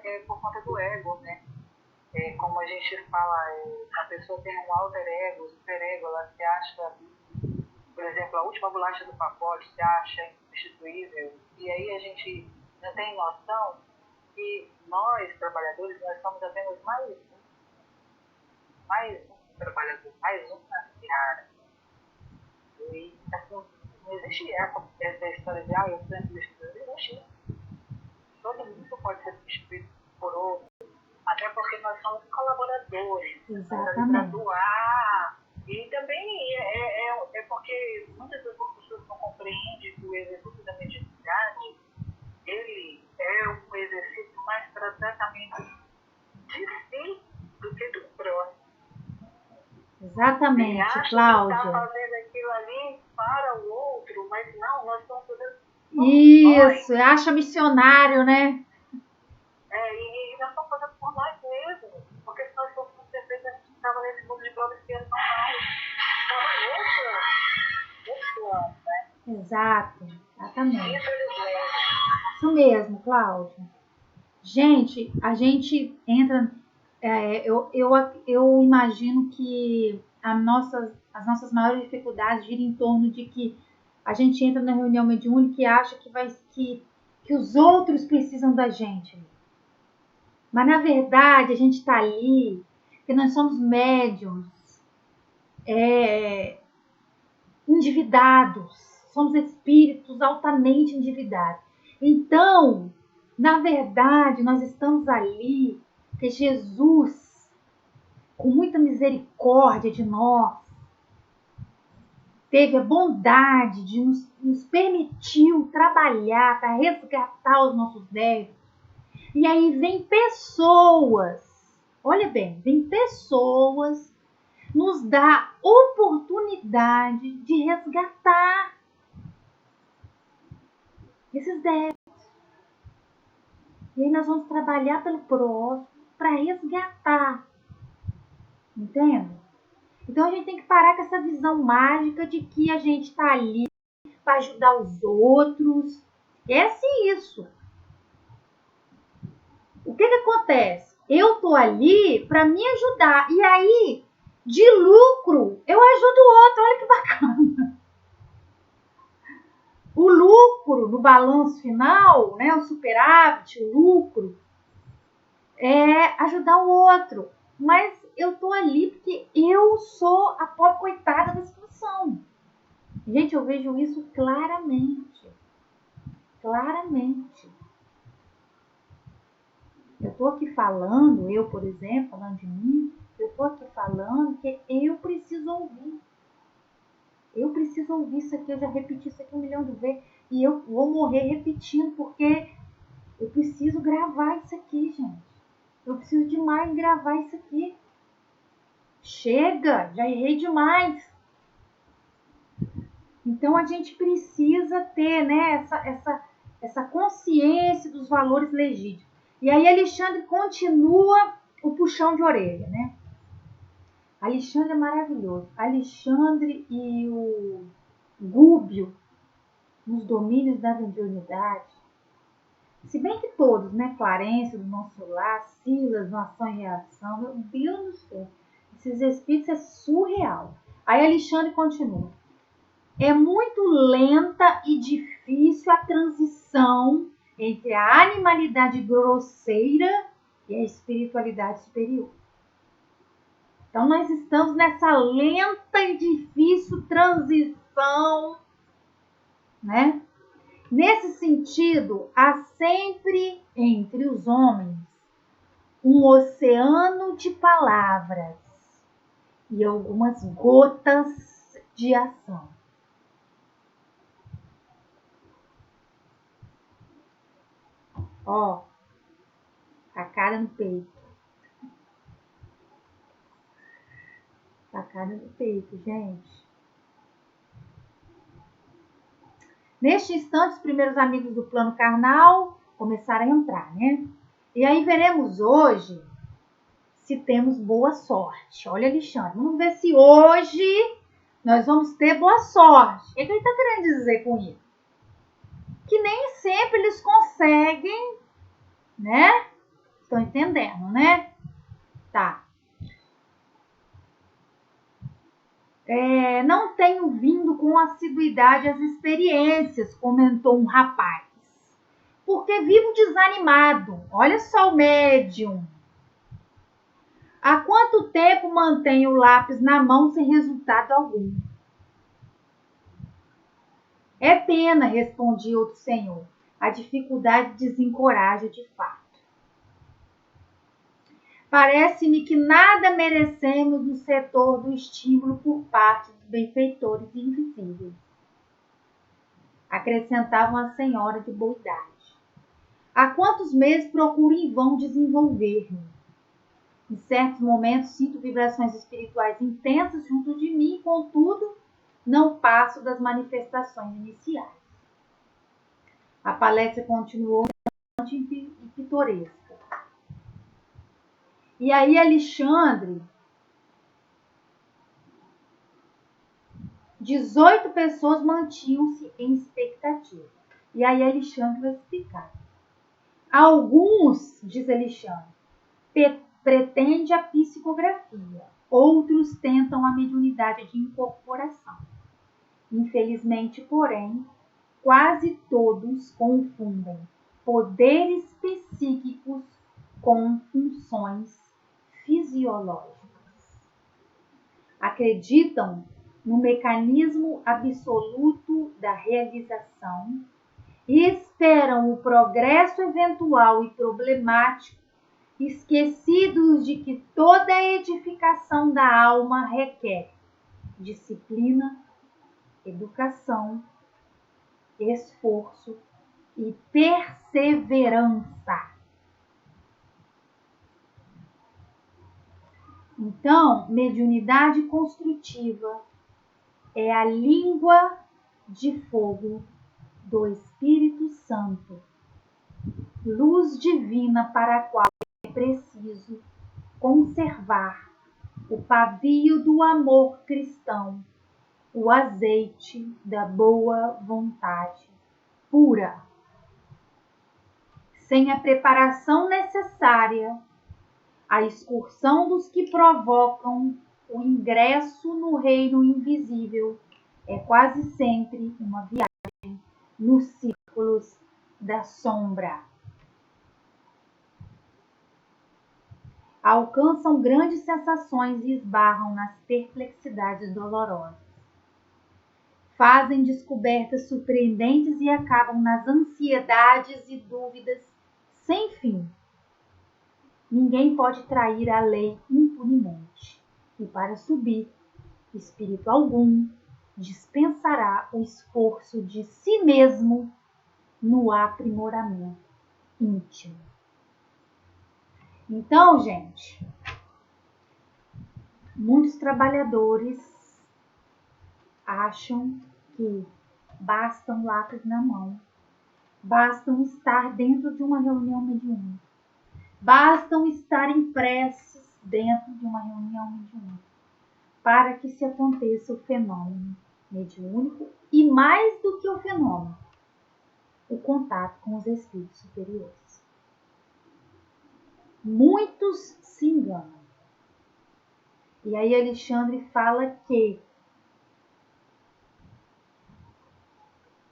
Speaker 3: é por conta do ego, né? Como a gente fala, a pessoa tem um alter ego, super ego, ela se acha por exemplo, a última bolacha do pacote se acha insubstituível, e aí a gente não tem noção que nós, trabalhadores, nós somos apenas mais um trabalhador, mais um na seara. E assim, não existe essa história de, eu sou substituível, não existe. Todo mundo pode ser substituído por outro, até porque nós somos colaboradores.
Speaker 1: Exatamente.
Speaker 3: Para doar. E também é porque muitas das pessoas não compreendem que o exercício da mediunidade, ele é um exercício mais para tratamento de si do que do próximo.
Speaker 1: Exatamente, Cláudia.
Speaker 3: Está fazendo aquilo ali para o outro, mas não, nós estamos fazendo.
Speaker 1: Isso, acha missionário, né?
Speaker 3: E nós estamos fazendo por nós mesmos, porque se nós fôssemos perfeitos, a gente estava nesse mundo de provas que não mais. Então, né?
Speaker 1: Exato, exatamente. Isso mesmo, Cláudia. Gente, a gente entra. Eu imagino que as nossas maiores dificuldades giram em torno de que a gente entra na reunião mediúnica e acha que os outros precisam da gente. Mas, na verdade, a gente está ali porque nós somos médiums endividados. Somos espíritos altamente endividados. Então, na verdade, nós estamos ali porque Jesus, com muita misericórdia de nós, teve a bondade de nos permitiu trabalhar para resgatar os nossos débitos. E aí vem pessoas, olha bem, vem pessoas nos dar oportunidade de resgatar esses débitos. E aí nós vamos trabalhar pelo próximo para resgatar. Entende? Então a gente tem que parar com essa visão mágica de que a gente está ali para ajudar os outros. Esquece isso. O que acontece? Eu estou ali para me ajudar. E aí, de lucro, eu ajudo o outro. Olha que bacana. O lucro no balanço final, né, o superávit, o lucro, é ajudar o outro. Mas eu estou ali porque eu sou a pobre coitada da situação. Gente, eu vejo isso claramente. Claramente. Eu estou aqui falando, eu, por exemplo, falando de mim, eu estou aqui falando que eu preciso ouvir. Eu preciso ouvir isso aqui, eu já repeti isso aqui 1 milhão de vezes. E eu vou morrer repetindo, porque eu preciso gravar isso aqui, gente. Eu preciso demais gravar isso aqui. Chega, já errei demais. Então a gente precisa ter, né, essa consciência dos valores legítimos. E aí Alexandre continua o puxão de orelha, né? Alexandre é maravilhoso. Alexandre e o Gúbio, nos domínios da mediunidade, se bem que todos, né? Clarêncio do Nosso Lar, Silas, no Ação e Reação, meu Deus do céu, esses espíritos é surreal. Aí Alexandre continua. É muito lenta e difícil a transição entre a animalidade grosseira e a espiritualidade superior. Então, nós estamos nessa lenta e difícil transição, né? Nesse sentido, há sempre entre os homens um oceano de palavras e algumas gotas de ação. Ó, facada no peito. Facada no peito, gente. Neste instante, os primeiros amigos do plano carnal começaram a entrar, né? E aí veremos hoje se temos boa sorte. Olha, Alexandre, vamos ver se hoje nós vamos ter boa sorte. O que ele está querendo dizer com isso? Que nem sempre eles conseguem, né? Estão entendendo, né? Tá. Não tenho vindo com assiduidade às experiências, comentou um rapaz, porque vivo desanimado. Olha só o médium. Há quanto tempo mantém o lápis na mão sem resultado algum? É pena, respondia outro senhor. A dificuldade desencoraja de fato. Parece-me que nada merecemos no setor do estímulo por parte dos benfeitores invisíveis. Acrescentava uma senhora de boa idade. Há quantos meses procuro em vão desenvolver-me? Em certos momentos sinto vibrações espirituais intensas junto de mim, contudo, não passo das manifestações iniciais. A palestra continuou e pitoresca. E aí, Alexandre, 18 pessoas mantinham-se em expectativa. E aí, Alexandre vai explicar. Alguns, diz Alexandre, pretendem a psicografia, outros tentam a mediunidade de incorporação. Infelizmente, porém, quase todos confundem poderes psíquicos com funções fisiológicas. Acreditam no mecanismo absoluto da realização e esperam o progresso eventual e problemático, esquecidos de que toda a edificação da alma requer disciplina, educação, esforço e perseverança. Então, mediunidade construtiva é a língua de fogo do Espírito Santo, luz divina para a qual é preciso conservar o pavio do amor cristão, o azeite da boa vontade pura. Sem a preparação necessária, a excursão dos que provocam o ingresso no reino invisível é quase sempre uma viagem nos círculos da sombra. Alcançam grandes sensações e esbarram nas perplexidades dolorosas. Fazem descobertas surpreendentes e acabam nas ansiedades e dúvidas sem fim. Ninguém pode trair a lei impunemente, e para subir, espírito algum dispensará o esforço de si mesmo no aprimoramento íntimo. Então, gente, muitos trabalhadores acham que basta um lápis na mão, bastam estar dentro de uma reunião mediúnica, bastam estar impressos dentro de uma reunião mediúnica para que se aconteça o fenômeno mediúnico e, mais do que o fenômeno, o contato com os espíritos superiores. Muitos se enganam. E aí Alexandre fala que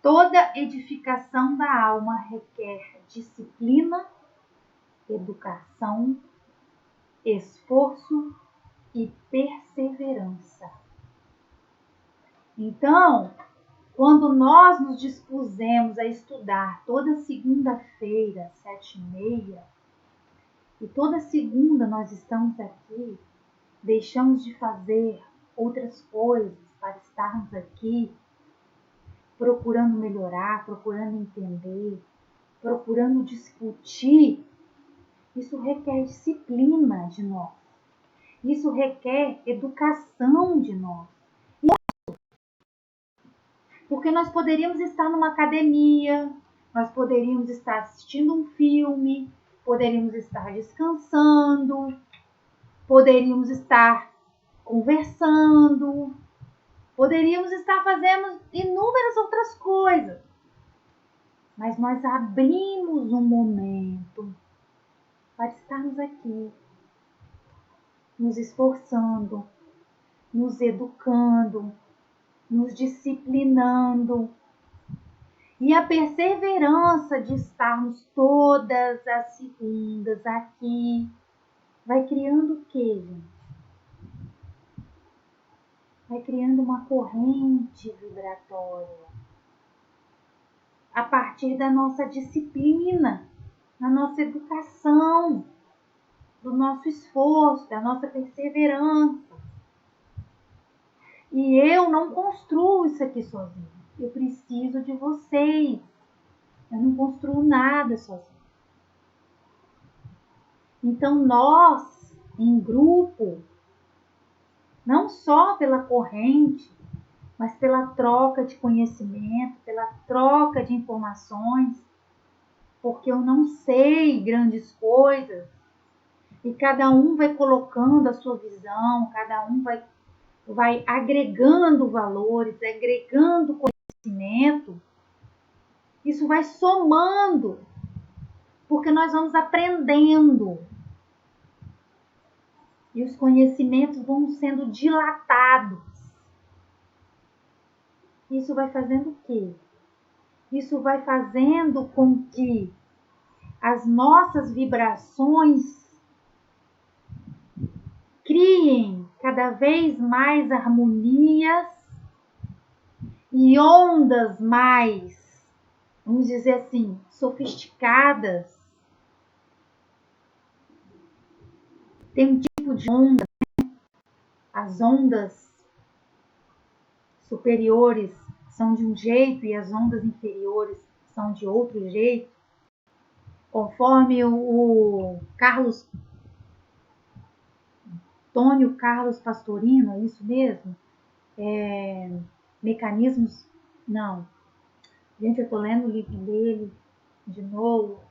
Speaker 1: toda edificação da alma requer disciplina, educação, esforço e perseverança. Então, quando nós nos dispusemos a estudar toda segunda-feira, 7h30, e toda segunda nós estamos aqui, deixamos de fazer outras coisas para estarmos aqui, procurando melhorar, procurando entender, procurando discutir, isso requer disciplina de nós. Isso requer educação de nós. Porque nós poderíamos estar numa academia, nós poderíamos estar assistindo um filme, poderíamos estar descansando, poderíamos estar conversando, poderíamos estar fazendo inúmeras outras coisas. Mas nós abrimos um momento para estarmos aqui, nos esforçando, nos educando, nos disciplinando. E a perseverança de estarmos todas as segundas aqui vai criando o quê, gente? Vai criando uma corrente vibratória a partir da nossa disciplina, da nossa educação, do nosso esforço, da nossa perseverança. E eu não construo isso aqui sozinho. Eu preciso de vocês. Eu não construo nada sozinho. Então nós, em grupo, não só pela corrente, mas pela troca de conhecimento, pela troca de informações, porque eu não sei grandes coisas, e cada um vai colocando a sua visão, cada um vai agregando valores, agregando conhecimento, isso vai somando, porque nós vamos aprendendo. E os conhecimentos vão sendo dilatados. Isso vai fazendo o quê? Isso vai fazendo com que as nossas vibrações criem cada vez mais harmonias e ondas mais, vamos dizer assim, sofisticadas. Tem um tipo de onda, né? As ondas superiores são de um jeito e as ondas inferiores são de outro jeito. Conforme o Antônio Carlos Pastorino, é isso mesmo? Mecanismos, não. Gente, eu estou lendo o livro dele de novo.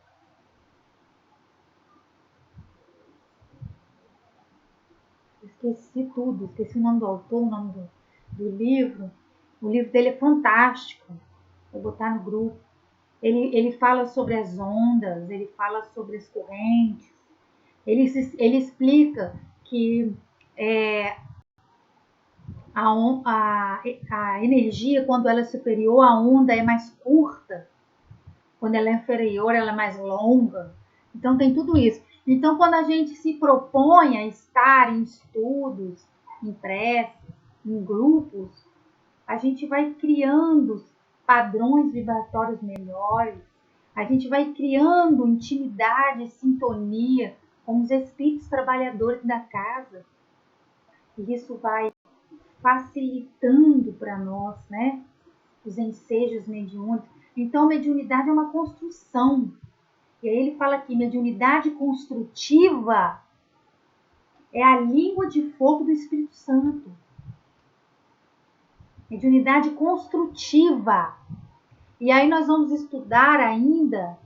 Speaker 1: Esqueci tudo, esqueci o nome do autor, o nome do livro. O livro dele é fantástico. Vou botar no grupo. Ele fala sobre as ondas, ele fala sobre as correntes. Ele explica que a energia, quando ela é superior, a onda é mais curta. Quando ela é inferior, ela é mais longa. Então tem tudo isso. Então quando a gente se propõe a estar em estudos, em preces, em grupos, a gente vai criando padrões vibratórios melhores, a gente vai criando intimidade e sintonia com os espíritos trabalhadores da casa. E isso vai facilitando para nós, né, os ensejos mediúnicos. Então, mediunidade é uma construção. E aí ele fala aqui, mediunidade construtiva é a língua de fogo do Espírito Santo. Mediunidade construtiva. E aí nós vamos estudar ainda,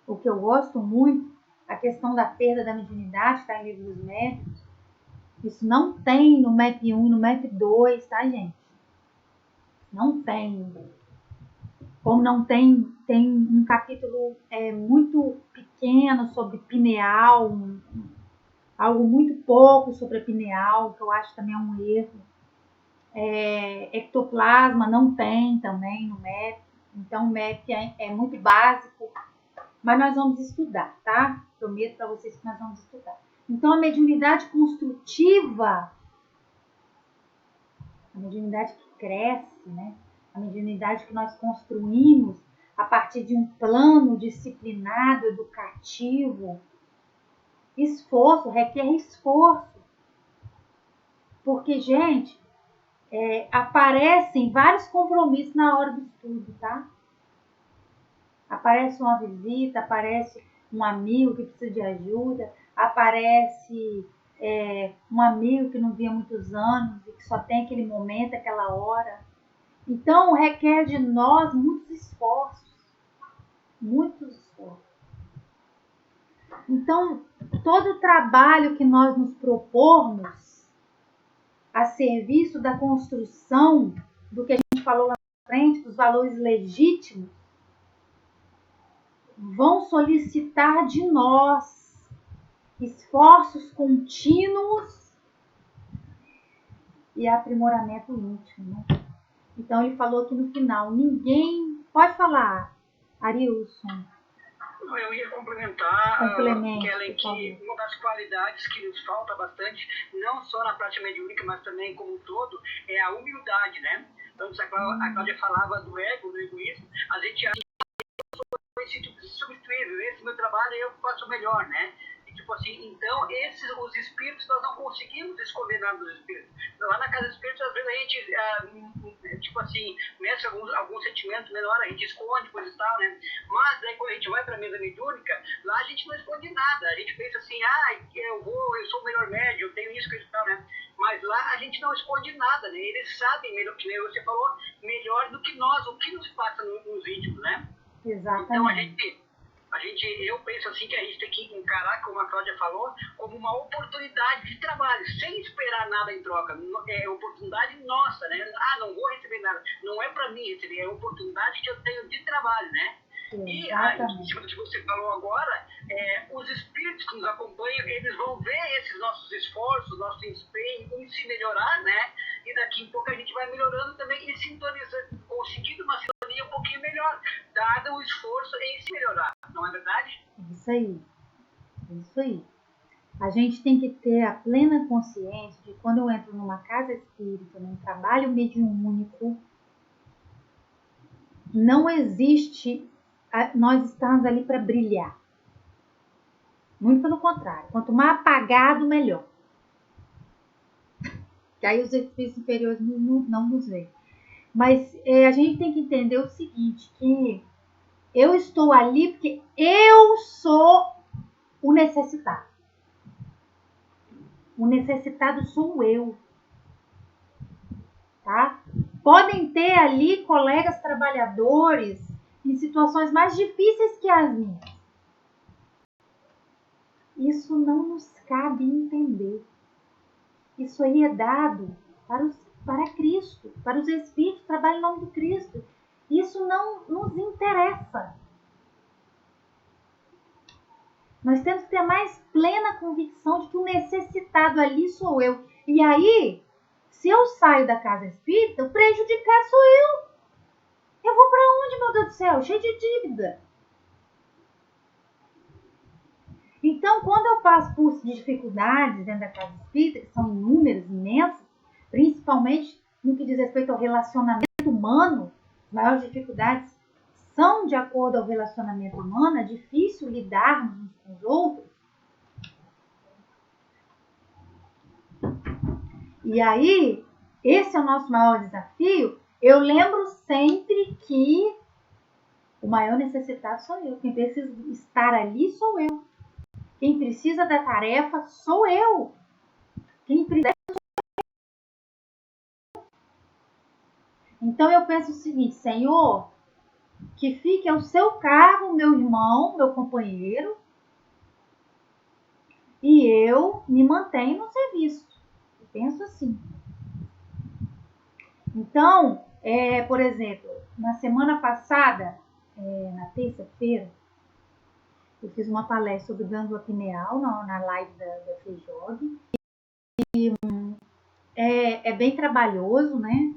Speaker 1: o que eu gosto muito, a questão da perda da mediunidade, está em Livro dos Médiuns. Isso não tem no MEP 1 e no MEP 2, tá, gente? Não tem. Como não tem um capítulo muito pequeno sobre pineal, algo muito pouco sobre a pineal, que eu acho também é um erro. Ectoplasma não tem também no MEP, então o MEP é muito básico, mas nós vamos estudar, tá? Prometo para vocês que nós vamos estudar. Então a mediunidade construtiva, a mediunidade que cresce, né? A mediunidade que nós construímos a partir de um plano disciplinado, educativo, esforço, requer esforço. Porque, gente, aparecem vários compromissos na hora do estudo, tá? Aparece uma visita, aparece um amigo que precisa de ajuda, aparece um amigo que não via há muitos anos e que só tem aquele momento, aquela hora. Então, requer de nós muitos esforços. Muitos esforços. Então, todo o trabalho que nós nos propormos a serviço da construção do que a gente falou lá na frente, dos valores legítimos, vão solicitar de nós esforços contínuos e aprimoramento íntimo, né? Então ele falou aqui no final, ninguém... Pode falar, Arilson.
Speaker 2: Eu ia complementar,
Speaker 1: Complemente,
Speaker 2: Kellen, que uma das qualidades que nos falta bastante, não só na prática mediúnica, mas também como um todo, é a humildade, né? Então, a Cláudia falava do ego, do egoísmo, a gente acha que é substituível, esse meu trabalho eu faço melhor, né? E, tipo assim, então, os espíritos, nós não conseguimos esconder nada dos espíritos. Lá na casa espírita, às vezes a gente, tipo assim, mexe algum sentimento menor, a gente esconde, coisa e tal, né? Mas daí quando a gente vai para a mesa mediúnica, lá a gente não esconde nada. A gente pensa assim, eu sou o melhor médium, eu tenho isso, coisa e tal, né? Mas lá a gente não esconde nada, né? Eles sabem, melhor, que nem você falou, melhor do que nós, o que nos passa nos íntimos, né?
Speaker 1: Exatamente.
Speaker 2: Então eu penso assim que a gente tem que encarar, como a Cláudia falou, como uma oportunidade de trabalho, sem esperar nada em troca. É oportunidade nossa, né? Não vou receber nada. Não é para mim receber, é oportunidade que eu tenho de trabalho, né? E em cima do que você falou agora, os espíritos que nos acompanham, eles vão ver esses nossos esforços, nosso empenho em se melhorar, né? E daqui a pouco a gente vai melhorando também e sintonizando, conseguindo uma sintonia um pouquinho melhor, dado o esforço em se melhorar, não é verdade?
Speaker 1: Isso aí, isso aí. A gente tem que ter a plena consciência de quando eu entro numa casa espírita, num trabalho mediúnico, não existe nós estamos ali para brilhar. Muito pelo contrário, quanto mais apagado, melhor. Que aí os espíritos inferiores não nos veem. Mas a gente tem que entender o seguinte, que eu estou ali porque eu sou o necessitado. O necessitado sou eu. Tá? Podem ter ali colegas trabalhadores em situações mais difíceis que as minhas. Isso não nos cabe entender. Isso aí é dado para Cristo, para os Espíritos que trabalham em nome do Cristo. Isso não nos interessa. Nós temos que ter a mais plena convicção de que o necessitado ali sou eu. E aí, se eu saio da casa espírita, o prejudicado sou eu. Eu vou para onde, meu Deus do céu? Cheio de dívida. Então, quando eu passo por dificuldades dentro da casa espírita, que são inúmeras, imensas, principalmente no que diz respeito ao relacionamento humano, as maiores dificuldades são de acordo ao relacionamento humano, é difícil lidarmos uns com os outros. E aí, esse é o nosso maior desafio. Eu lembro sempre que o maior necessitado sou eu. Quem precisa estar ali sou eu. Quem precisa da tarefa sou eu. Quem precisa... Então eu penso o seguinte, Senhor, que fique ao seu cargo, meu irmão, meu companheiro, e eu me mantenho no serviço. Eu penso assim. Então, por exemplo, na semana passada, na terça-feira, eu fiz uma palestra sobre glândula pineal na live da FEJOG. E é bem trabalhoso, né?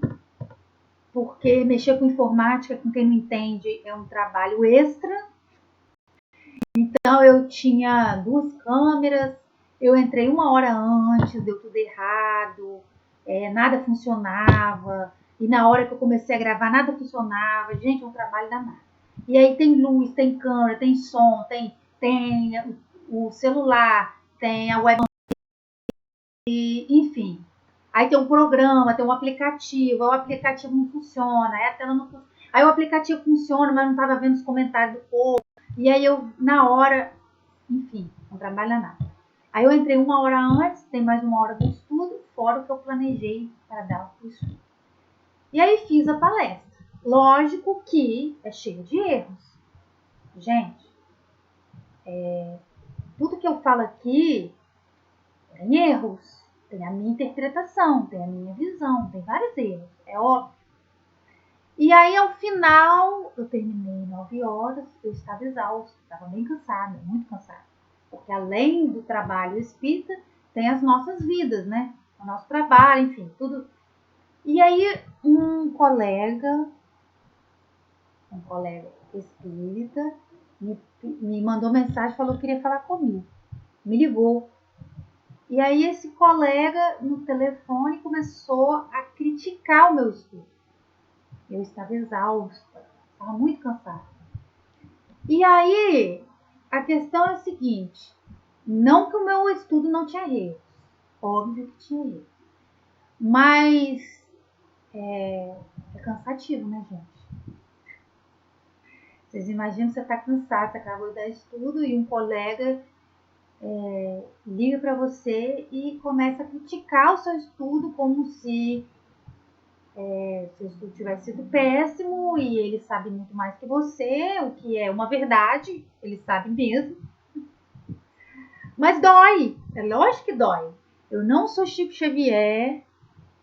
Speaker 1: Porque mexer com informática, com quem não entende, é um trabalho extra. Então, eu tinha 2 câmeras, eu entrei 1 hora antes, deu tudo errado, nada funcionava. E na hora que eu comecei a gravar, nada funcionava. Gente, é um trabalho danado. E aí tem luz, tem câmera, tem som, tem o celular, tem a web, enfim. Aí tem um programa, tem um aplicativo, aí o aplicativo não funciona, aí a tela não funciona. Aí o aplicativo funciona, mas não estava vendo os comentários do povo. E aí eu, na hora, enfim, não trabalha nada. Aí eu entrei 1 hora antes, tem mais 1 hora do estudo, fora o que eu planejei para dar o estudo. E aí fiz a palestra. Lógico que é cheio de erros. Gente, tudo que eu falo aqui tem erros. Tem a minha interpretação, tem a minha visão, tem vários erros, é óbvio. E aí, ao final, eu terminei 9 horas, eu estava exausta, estava bem cansada, muito cansada. Porque além do trabalho espírita, tem as nossas vidas, né? o nosso trabalho, enfim, tudo. E aí um colega espírita me mandou mensagem, falou que queria falar comigo, me ligou. E aí esse colega no telefone começou a criticar o meu estudo. Eu estava exausta, estava muito cansada. E aí a questão é a seguinte, não que o meu estudo não tinha erros, óbvio que tinha erros, mas é cansativo, né, gente? Vocês imaginam, você está cansado, você acabou de dar estudo e um colega liga para você e começa a criticar o seu estudo como se seu estudo tivesse sido péssimo e ele sabe muito mais que você, o que é uma verdade, ele sabe mesmo. Mas dói, é lógico que dói. Eu não sou Chico Xavier,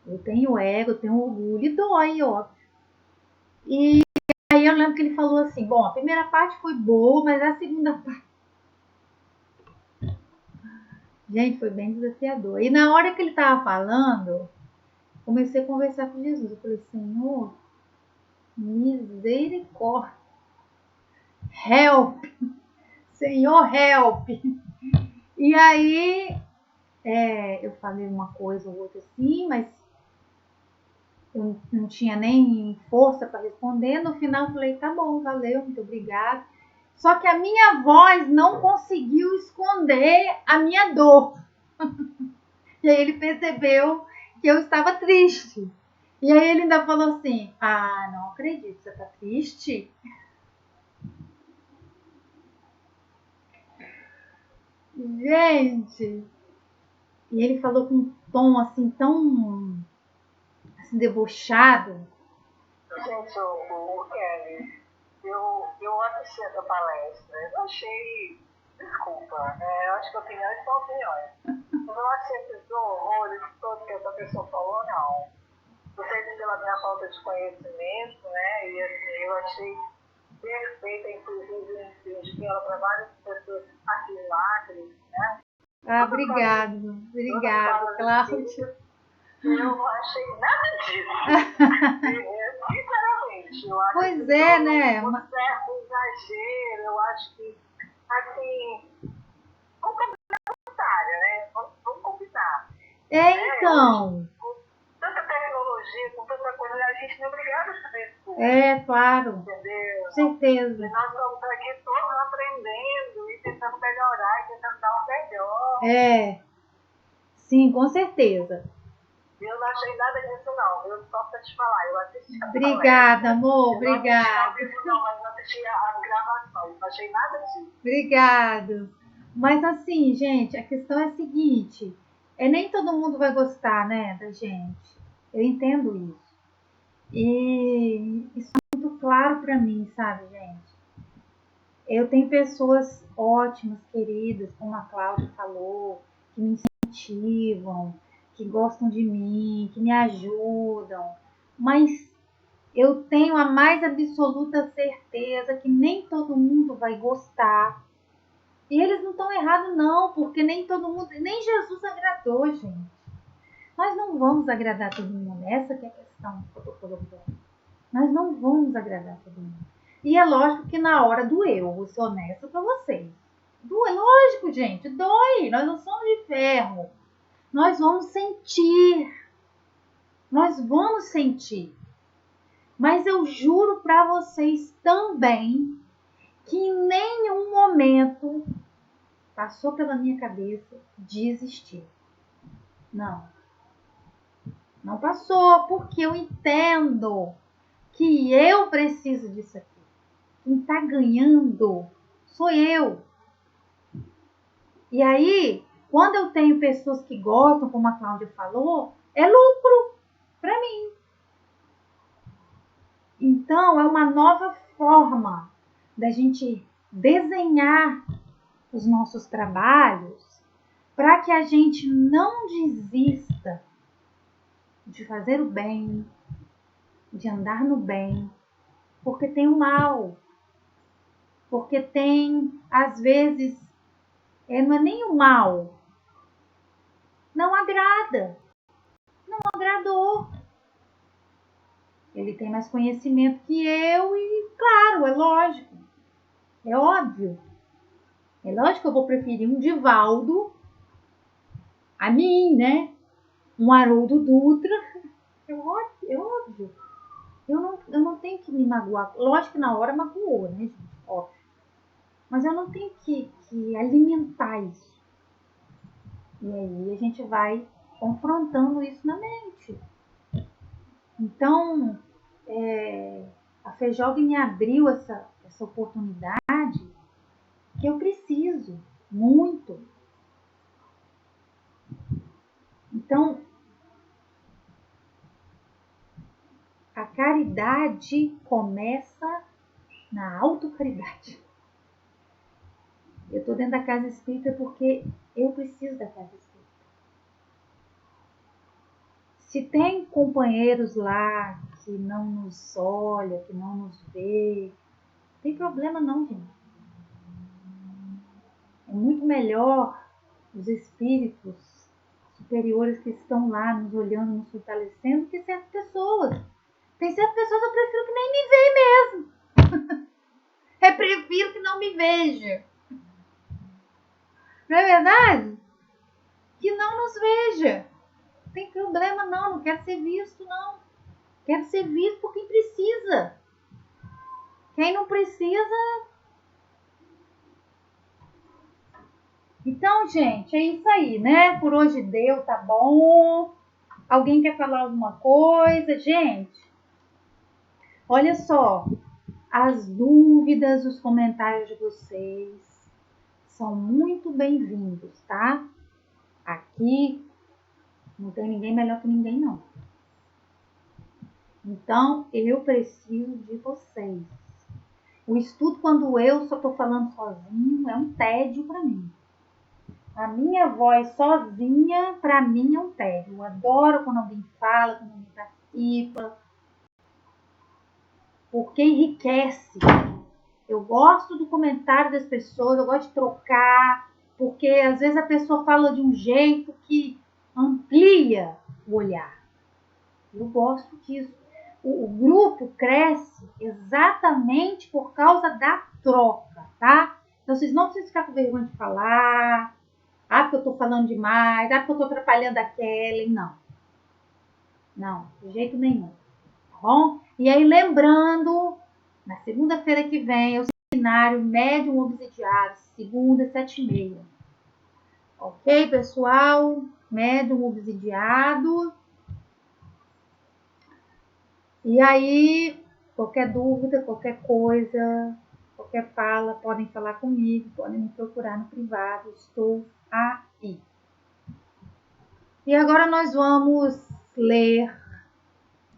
Speaker 1: eu tenho ego, eu tenho orgulho e dói, óbvio. E aí eu lembro que ele falou assim, bom, a primeira parte foi boa, mas a segunda parte... Gente, foi bem desafiador. E na hora que ele estava falando, comecei a conversar com Jesus. Eu falei, Senhor, misericórdia, help, Senhor, help. E aí eu falei uma coisa ou outra assim, mas eu não tinha nem força para responder. No final eu falei, tá bom, valeu, muito obrigada. Só que a minha voz não conseguiu esconder a minha dor. E aí ele percebeu que eu estava triste. E aí ele ainda falou assim, ah, não acredito, você está triste? Gente! E ele falou com um tom assim, tão assim, debochado.
Speaker 3: Gente, o Kelly, eu assisti essa palestra, eu achei, desculpa, eu acho que opiniões são opiniões. Eu não achei esses horrores todos que essa pessoa falou, não. Não sei se pela minha falta de conhecimento, né? E assim, eu achei perfeita, inclusive, indiquei ela para várias pessoas aqui em Lacres, né?
Speaker 1: Ah, obrigado, Cláudia.
Speaker 3: Eu não achei nada disso. Sinceramente, eu acho
Speaker 1: pois
Speaker 3: que
Speaker 1: é, né?
Speaker 3: Um certo exagero, eu acho que, assim, vamos combinar, né? Vamos combinar.
Speaker 1: Então.
Speaker 3: Com tanta tecnologia, com tanta coisa, a gente não é obrigado a saber tudo.
Speaker 1: Claro.
Speaker 3: Entendeu?
Speaker 1: Com certeza.
Speaker 3: E nós estamos aqui todos aprendendo e tentando melhorar e tentando dar o melhor.
Speaker 1: Sim, com certeza.
Speaker 3: Eu não achei nada disso, não. Eu só pra te falar, eu assisti a
Speaker 1: Obrigada, amor,
Speaker 3: obrigada. Não, mas eu assisti as gravações, não achei nada disso.
Speaker 1: Obrigado. Mas assim, gente, a questão é a seguinte, nem todo mundo vai gostar, né, da gente. Eu entendo isso. E isso é muito claro pra mim, sabe, gente? Eu tenho pessoas ótimas, queridas, como a Cláudia falou, que me incentivam, que gostam de mim, que me ajudam, mas eu tenho a mais absoluta certeza que nem todo mundo vai gostar. E eles não estão errados não, porque nem todo mundo, nem Jesus agradou, gente. Nós não vamos agradar todo mundo, essa que é a questão que eu estou colocando. Nós não vamos agradar todo mundo. E é lógico que na hora doeu, vou ser honesta para vocês. Doeu, lógico, gente, dói. Nós não somos de ferro. Nós vamos sentir. Nós vamos sentir. Mas eu juro para vocês também que em nenhum momento passou pela minha cabeça desistir. Não. Não passou, porque eu entendo que eu preciso disso aqui. Quem está ganhando sou eu. E aí, quando eu tenho pessoas que gostam, como a Cláudia falou, é lucro para mim. Então, é uma nova forma da gente desenhar os nossos trabalhos para que a gente não desista de fazer o bem, de andar no bem, porque tem o mal. Porque tem, às vezes, não é nem o mal, não agrada. não agradou. Ele tem mais conhecimento que eu e, claro, é lógico. É óbvio. É lógico que eu vou preferir um Divaldo a mim, né? Um Haroldo Dutra. É óbvio. Eu não tenho que me magoar. Lógico que na hora magoou, né, gente? Óbvio. Mas eu não tenho que alimentar isso. E aí a gente vai confrontando isso na mente. Então, a FEJOG me abriu essa oportunidade que eu preciso muito. Então, a caridade começa na autocaridade. Eu estou dentro da casa espírita porque eu preciso da casa espírita. Se tem companheiros lá que não nos olham, que não nos vê, não tem problema não, gente. É muito melhor os espíritos superiores que estão lá nos olhando, nos fortalecendo, que certas pessoas. Tem certas pessoas que eu prefiro que nem me veja mesmo. Eu prefiro que não me veja. Não é verdade? Que não nos veja. Não tem problema não quero ser visto não. Quero ser visto por quem precisa. Quem não precisa... Então, gente, é isso aí, né? Por hoje deu, tá bom? Alguém quer falar alguma coisa? Gente, olha só. As dúvidas, os comentários de vocês são muito bem-vindos, tá? Aqui não tem ninguém melhor que ninguém, não. Então, eu preciso de vocês. O estudo, quando eu só estou falando sozinho, é um tédio para mim. A minha voz sozinha, para mim, é um tédio. Eu adoro quando alguém fala, quando alguém participa, porque enriquece. Eu gosto do comentário das pessoas, eu gosto de trocar, porque às vezes a pessoa fala de um jeito que amplia o olhar. Eu gosto disso. O grupo cresce exatamente por causa da troca, tá? Então vocês não precisam ficar com vergonha de falar, porque eu tô falando demais, porque eu tô atrapalhando a Kelly, não. Não, de jeito nenhum, tá bom? E aí lembrando, na segunda-feira que vem, eu seminário Médium Obsidiado, segunda, 7h30. Ok, pessoal? Médium Obsidiado. E aí, qualquer dúvida, qualquer coisa, qualquer fala, podem falar comigo, podem me procurar no privado, estou aí. E agora nós vamos ler